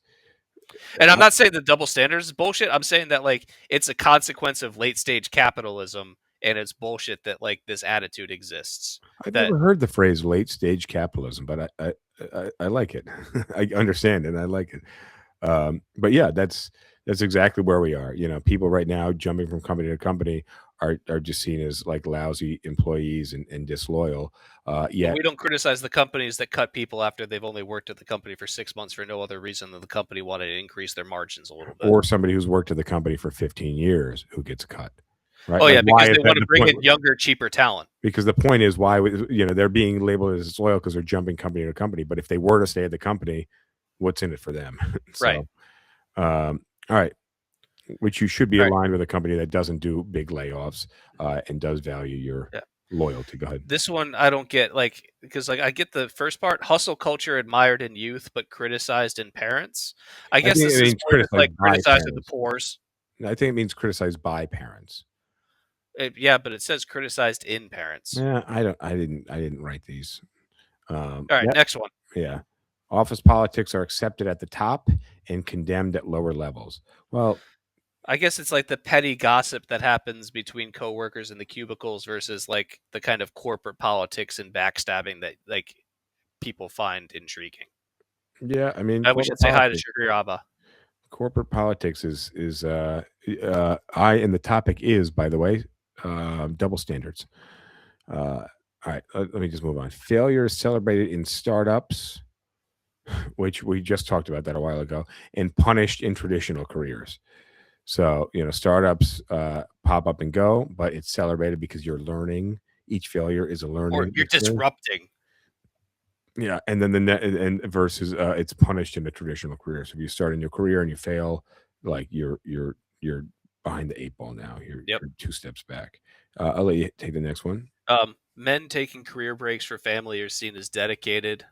And I'm not saying the double standards is bullshit. I'm saying that it's a consequence of late stage capitalism, and it's bullshit that this attitude exists. I've That never heard the phrase late stage capitalism, but I like it. I understand it and I like it. But yeah, that's exactly where we are. People right now jumping from company to company are just seen as like lousy employees and disloyal. But Yet we don't criticize the companies that cut people after they've only worked at the company for 6 months for no other reason than the company wanted to increase their margins a little bit. or somebody who's worked at the company for 15 years who gets cut. Right? Oh Like yeah, why because is they that want to the bring point? in younger, cheaper talent. Because the point is why they're being labeled as disloyal because they're jumping company to company. But if they were to stay at the company, what's in it for them? Right. So, all right, which you should be Right. aligned with a company that doesn't do big layoffs and does value your Yeah. loyalty. Go ahead. This one I don't get, because I get the first part, hustle culture admired in youth but criticized in parents. I I guess think it this is means more just criticized by criticized in the parents. pores. I think it means criticized by parents. Yeah, but it says criticized in parents. Yeah, I don't. I didn't write these. All right, Yeah, next one. yeah. Office politics are accepted at the top and condemned at lower levels. Well, I guess it's like the petty gossip that happens between coworkers in the cubicles versus the kind of corporate politics and backstabbing that people find intriguing. yeah. I mean, We should say hi to Shagiraba. corporate politics is I and the topic is, by the way, double standards. All right, let me just move on. Failure is celebrated in startups, which we just talked about that a while ago, and punished in traditional careers. So startups pop up and go, but it's celebrated because you're learning. Each failure is a Or learning you're experience. disrupting. Yeah, and then the net and versus it's punished in a traditional career. So if you start a new career and you fail, like you're behind the eight ball now. Yep. You're 2 steps back. I'll let you take the next one. Men taking career breaks for family are seen as dedicated.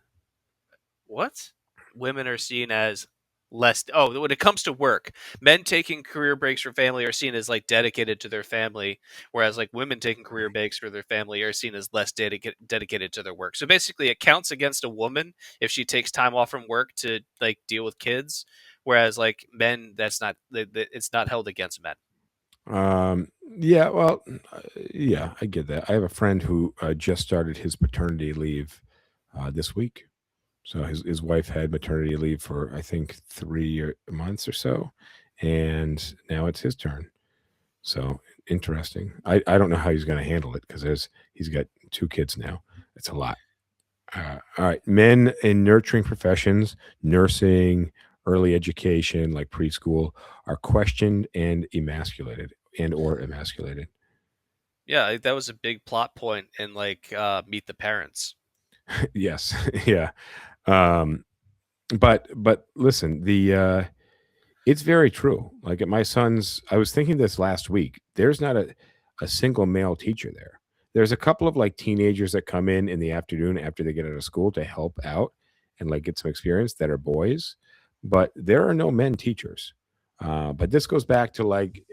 What? Women are seen as less. Oh, when it comes to work, men taking career breaks for family are seen as dedicated to their family, whereas women taking career breaks for their family are seen as less dedicated to their work. So basically, it counts against a woman if she takes time off from work to deal with kids, whereas men, that's not. It's not held against men. Yeah, well, yeah, I get that. I have a friend who just started his paternity leave this week. So his wife had maternity leave for I think 3 months or so, and now it's his turn. So interesting. I don't know how he's going to handle it because he's got 2 kids now. It's a lot. All right, men in nurturing professions, nursing, early education like preschool, are questioned and emasculated or emasculated. Yeah, that was a big plot point in Meet the Parents. Yes, yeah. Um, but listen, it's very true. Like at my son's, I was thinking this last week. There's not a single male teacher there. There's a couple of teenagers that come in the afternoon after they get out of school to help out, and like get some experience that are boys, but there are no men teachers. But this goes back to like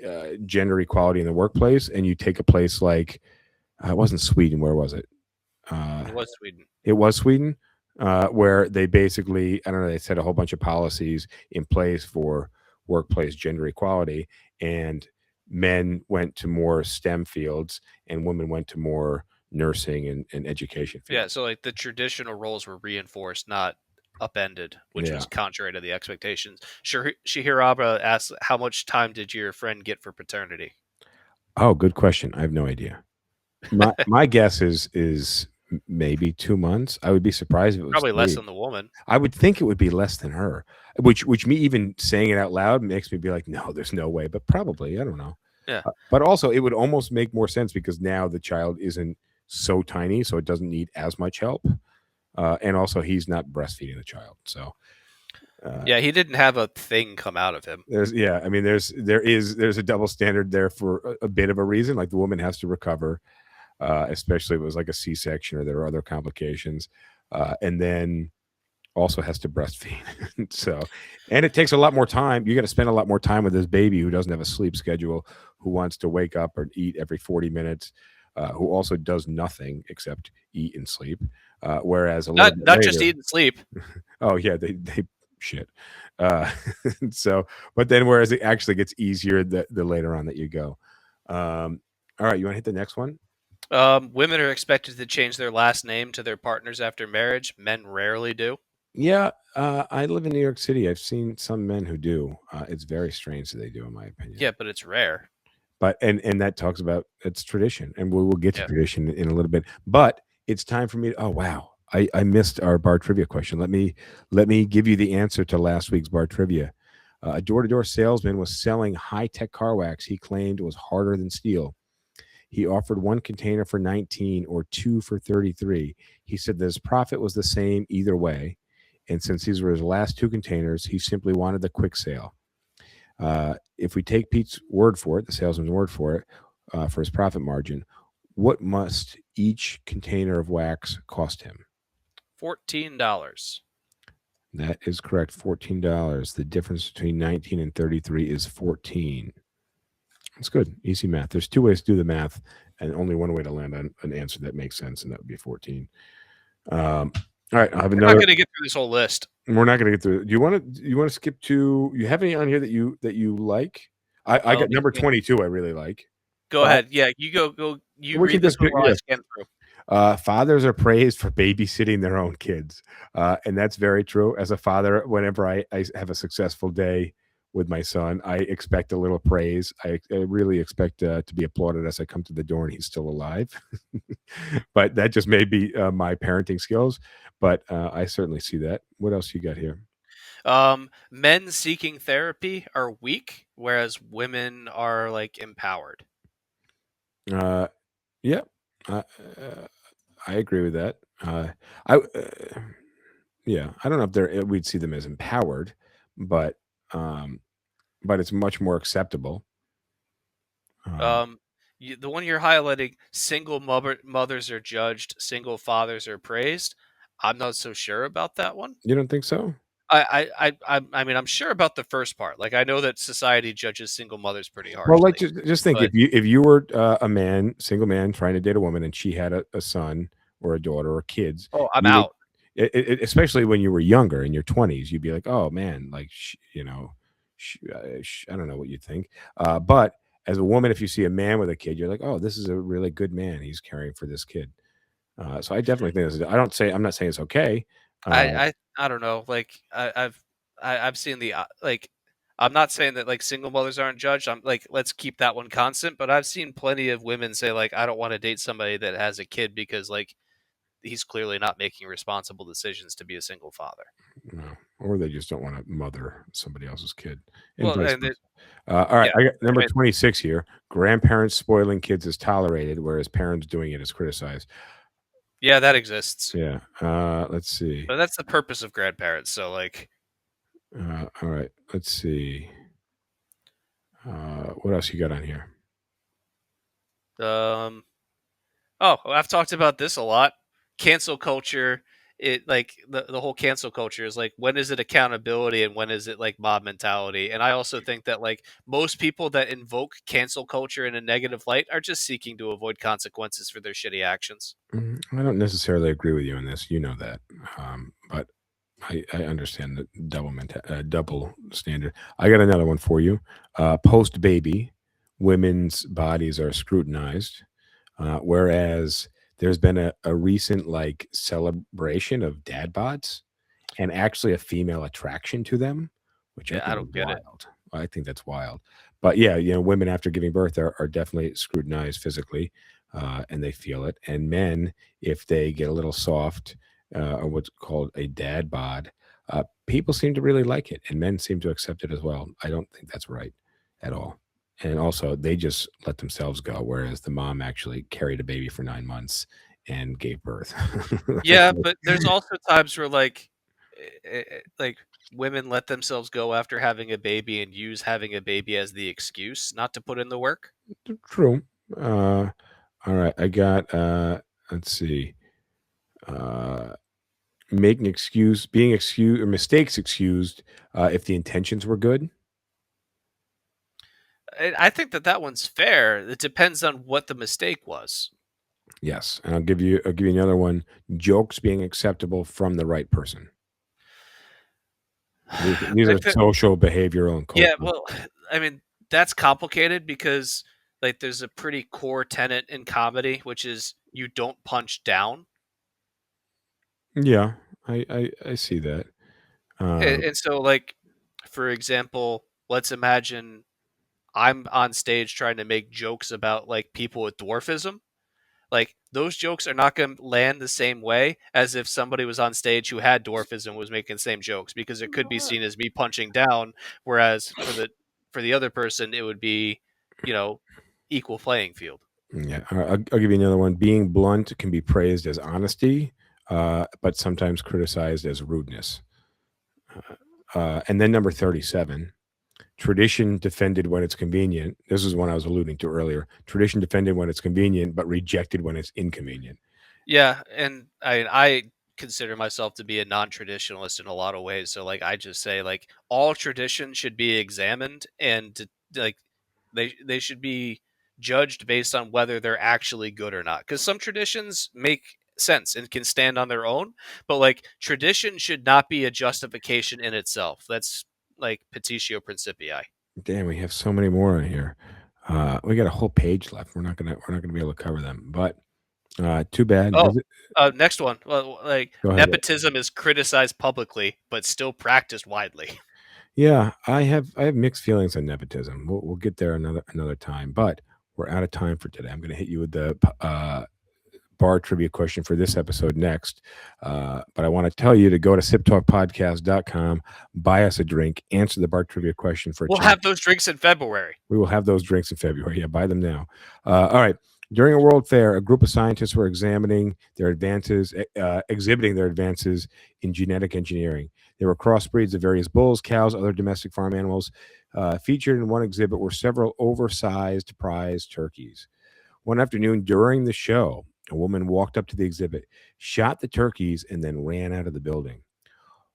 gender equality in the workplace, and you take a place like it wasn't Sweden. Where was it? Uh, It was Sweden. it was Sweden, where they basically, I don't know, they set a whole bunch of policies in place for workplace gender equality, and men went to more STEM fields, and women went to more nursing and education Yeah, fields. so like the traditional roles were reinforced, not upended, which Yeah. was contrary to the expectations. Shihiraba asks, "How much time did your friend get for paternity?" Oh, good question. I have no idea. My guess is maybe 2 months. I would be surprised if it was Probably less 3. than the woman. I would think it would be less than her, which me even saying it out loud makes me be like, no, there's no way, but probably, I don't know. Yeah. But also, it would almost make more sense because now the child isn't so tiny, so it doesn't need as much help, and also he's not breastfeeding the child. So Yeah, he didn't have a thing come out of him. yeah, I mean, there's a double standard there for a bit of a reason. Like the woman has to recover, especially if it was like a C-section or there are other complications, and then also has to breastfeed. So, and it takes a lot more time. You got to spend a lot more time with this baby who doesn't have a sleep schedule, who wants to wake up or eat every 40 minutes, who also does nothing except eat and sleep. Whereas a little bit Not just later, eat and sleep. oh yeah, they shit. Uh, so, but then whereas it actually gets easier the later on that you go. All right, you want to hit the next one? Women are expected to change their last name to their partners after marriage. Men rarely do. Yeah, I live in New York City. I've seen some men who do. It's very strange that they do, in my opinion. Yeah, but it's rare. But and that talks about it's tradition, and we will get to Yeah. tradition in a little bit. But it's time for me to. Oh wow, I missed our bar trivia question. Let me give you the answer to last week's bar trivia. A door-to-door salesman was selling high-tech car wax he claimed was harder than steel. He offered one container for 19 or two for 33. He said that his profit was the same either way. And since these were his last two containers, he simply wanted the quick sale. If we take Pete's word for it, the salesman's word for it, for his profit margin, what must each container of wax cost him? $14. That is correct. $14. The difference between 19 and 33 is 14. It's good. Easy math. There's two ways to do the math, and only one way to land on an answer that makes sense, and that would be 14. All right, I have We're not another. going to get through this whole list. We're not going to get through. Do you want to skip to? You have any on here that you like? I got Let me number think. 22. I really like. Go ahead. Yeah, you go. You We can read this just one pick. while I Yeah. scan through. Fathers are praised for babysitting their own kids, and that's very true. As a father, whenever I have a successful day with my son, I expect a little praise. I really expect to be applauded as I come to the door and he's still alive. But that just may be my parenting skills. But I certainly see that. What else you got here? Men seeking therapy are weak, whereas women are like empowered. Uh, yeah, I agree with that. I yeah, I don't know if we'd see them as empowered, but um, but it's much more acceptable. Uh, The one you're highlighting, mothers are judged, single fathers are praised. I'm not so sure about that one. you don't think so? I mean, I'm sure about the first part. Like, I know that society judges single mothers pretty Well, like harshly, just think but if you were a man, single man trying to date a woman, and she had a son or a daughter or kids, oh, I'm you would, out. especially when you were younger in your 20s, you'd be like, oh man, like I don't know what you think, but as a woman, if you see a man with a kid, you're like, oh, this is a really good man. He's caring for this kid. So I definitely think this is. I'm not saying it's okay. Uh, I don't know. Like, I've seen the like. I'm not saying that like single mothers aren't judged. I'm like, let's keep that one constant. But I've seen plenty of women say like, I don't want to date somebody that has a kid because like he's clearly not making responsible decisions to be a single father. No, or they just don't want to mother somebody else's kid, and Well, vice and versa. All right, yeah, I got I number mean, 26 here. Grandparents spoiling kids is tolerated, whereas parents doing it is criticized. yeah, that exists. Yeah. Let's see. But that's the purpose of grandparents. So like, All right. Let's see. What else you got on here? um, oh, I've talked about this a lot. Cancel culture it like the whole cancel culture is like, when is it accountability and when is it like mob mentality? And I also think that like most people that invoke cancel culture in a negative light are just seeking to avoid consequences for their shitty actions. I don't necessarily agree with you on this. You know that, but I understand the double standard. I got another one for you. Post baby, women's bodies are scrutinized, whereas there's been a recent like celebration of dad bods and actually a female attraction to them, which I Yeah, I think is don't get it. wild. I think that's wild. But yeah, women after giving birth are definitely scrutinized physically, and they feel it. And men, if they get a little soft, or what's called a dad bod, people seem to really like it, and men seem to accept it as well. I don't think that's right at all. And also, they just let themselves go, whereas the mom actually carried a baby for 9 months and gave birth. Yeah, but there's also times where like women let themselves go after having a baby and use having a baby as the excuse not to put in the work. True. All right, I got let's see. Uh Making excuse being excused or mistakes excused if the intentions were good. I think that one's fair. It depends on what the mistake was. Yes. And I'll give you another one. Jokes being acceptable from the right person. These I are think, social, behavioral, and yeah, cultural. well, I mean, that's complicated because like there's a pretty core tenet in comedy, which is you don't punch down. Yeah, I see that. And so like for example, let's imagine I'm on stage trying to make jokes about like people with dwarfism. Like those jokes are not going to land the same way as if somebody was on stage who had dwarfism was making the same jokes, because it could be seen as me punching down, whereas for the other person it would be, you know, equal playing field. Yeah, I'll give you another one. Being blunt can be praised as honesty, but sometimes criticized as rudeness. And then number 37. Tradition defended when it's convenient. This is one I was alluding to earlier. Tradition defended when it's convenient, but rejected when it's inconvenient. Yeah, and I consider myself to be a non-traditionalist in a lot of ways. So like I just say like all tradition should be examined and like they should be judged based on whether they're actually good or not. Cuz some traditions make sense and can stand on their own, but like tradition should not be a justification in itself. That's like petitio principii. Damn, we have so many more on here. We got a whole page left. We're not gonna be able to cover them. But too bad. Oh, next one. Well, like Go ahead. nepotism is criticized publicly but still practiced widely. Yeah, I have mixed feelings on nepotism. We'll get there another time. But we're out of time for today. I'm gonna hit you with the bar trivia question for this episode next. But I want to tell you to go to siptalkpodcast.com, buy us a drink, answer the bar trivia question for a We'll chance. have those drinks in February. We will have those drinks in February. Yeah, buy them now. All right. During a world fair, a group of scientists were exhibiting their advances in genetic engineering. There were crossbreeds of various bulls, cows, other domestic farm animals. Featured in one exhibit were several oversized prize turkeys. One afternoon during the show, a woman walked up to the exhibit, shot the turkeys, and then ran out of the building.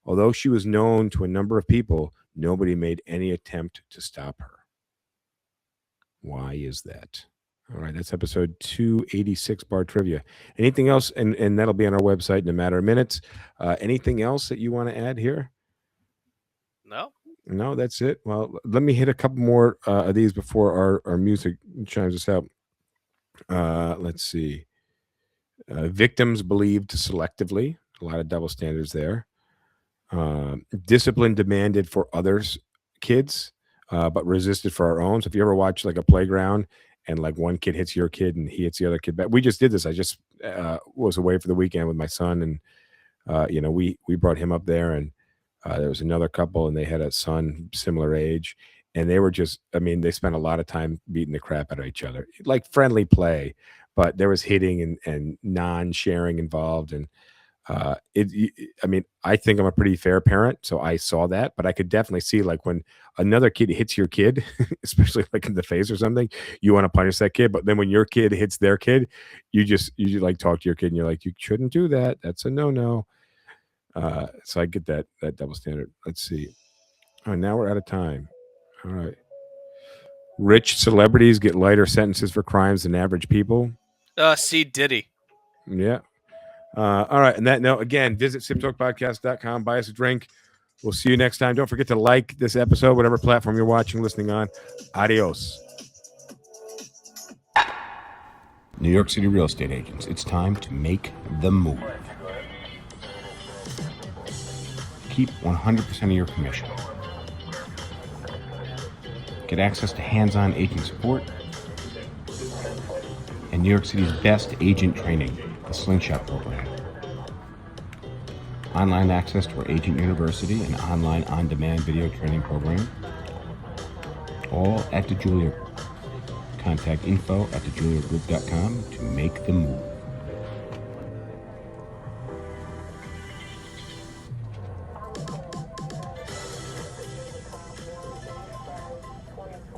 Although she was known to a number of people, nobody made any attempt to stop her. Why is that? All right, that's episode 286 bar trivia. Anything else? And that'll be on our website in a matter of minutes. Anything else that you want to add here? No? No, that's it. Well, let me hit a couple more of these before our music chimes us out. Let's see. Victims believed selectively. A lot of double standards there. Discipline demanded for others' kids, but resisted for our own. So if you ever watch like a playground and like one kid hits your kid and he hits the other kid back, we just did this. I just was away for the weekend with my son, and we brought him up there, and there was another couple, and they had a son similar age, and they were just, I mean, they spent a lot of time beating the crap out of each other, like friendly play, but there was hitting and non-sharing involved, and I mean, I think I'm a pretty fair parent, so I saw that, but I could definitely see like when another kid hits your kid, especially like in the face or something, you want to punish that kid, but then when your kid hits their kid, you like talk to your kid and you're like, you shouldn't do that. That's a no. So I get that double standard. Let's see. Oh, now we're out of time. All right. Rich celebrities get lighter sentences for crimes than average people. See Diddy. Yeah. All right. And that note, again, visit SipTalkPodcast.com. Buy us a drink. We'll see you next time. Don't forget to like this episode, whatever platform you're watching, listening on. Adios. New York City real estate agents, it's time to make the move. Keep 100% of your commission. Get access to hands-on agent support and New York City's best agent training, the Slingshot program. Online access to our Agent University and online on-demand video training program. All at DiGiulio. Contact info@DiGiulioGroup.com to make the move.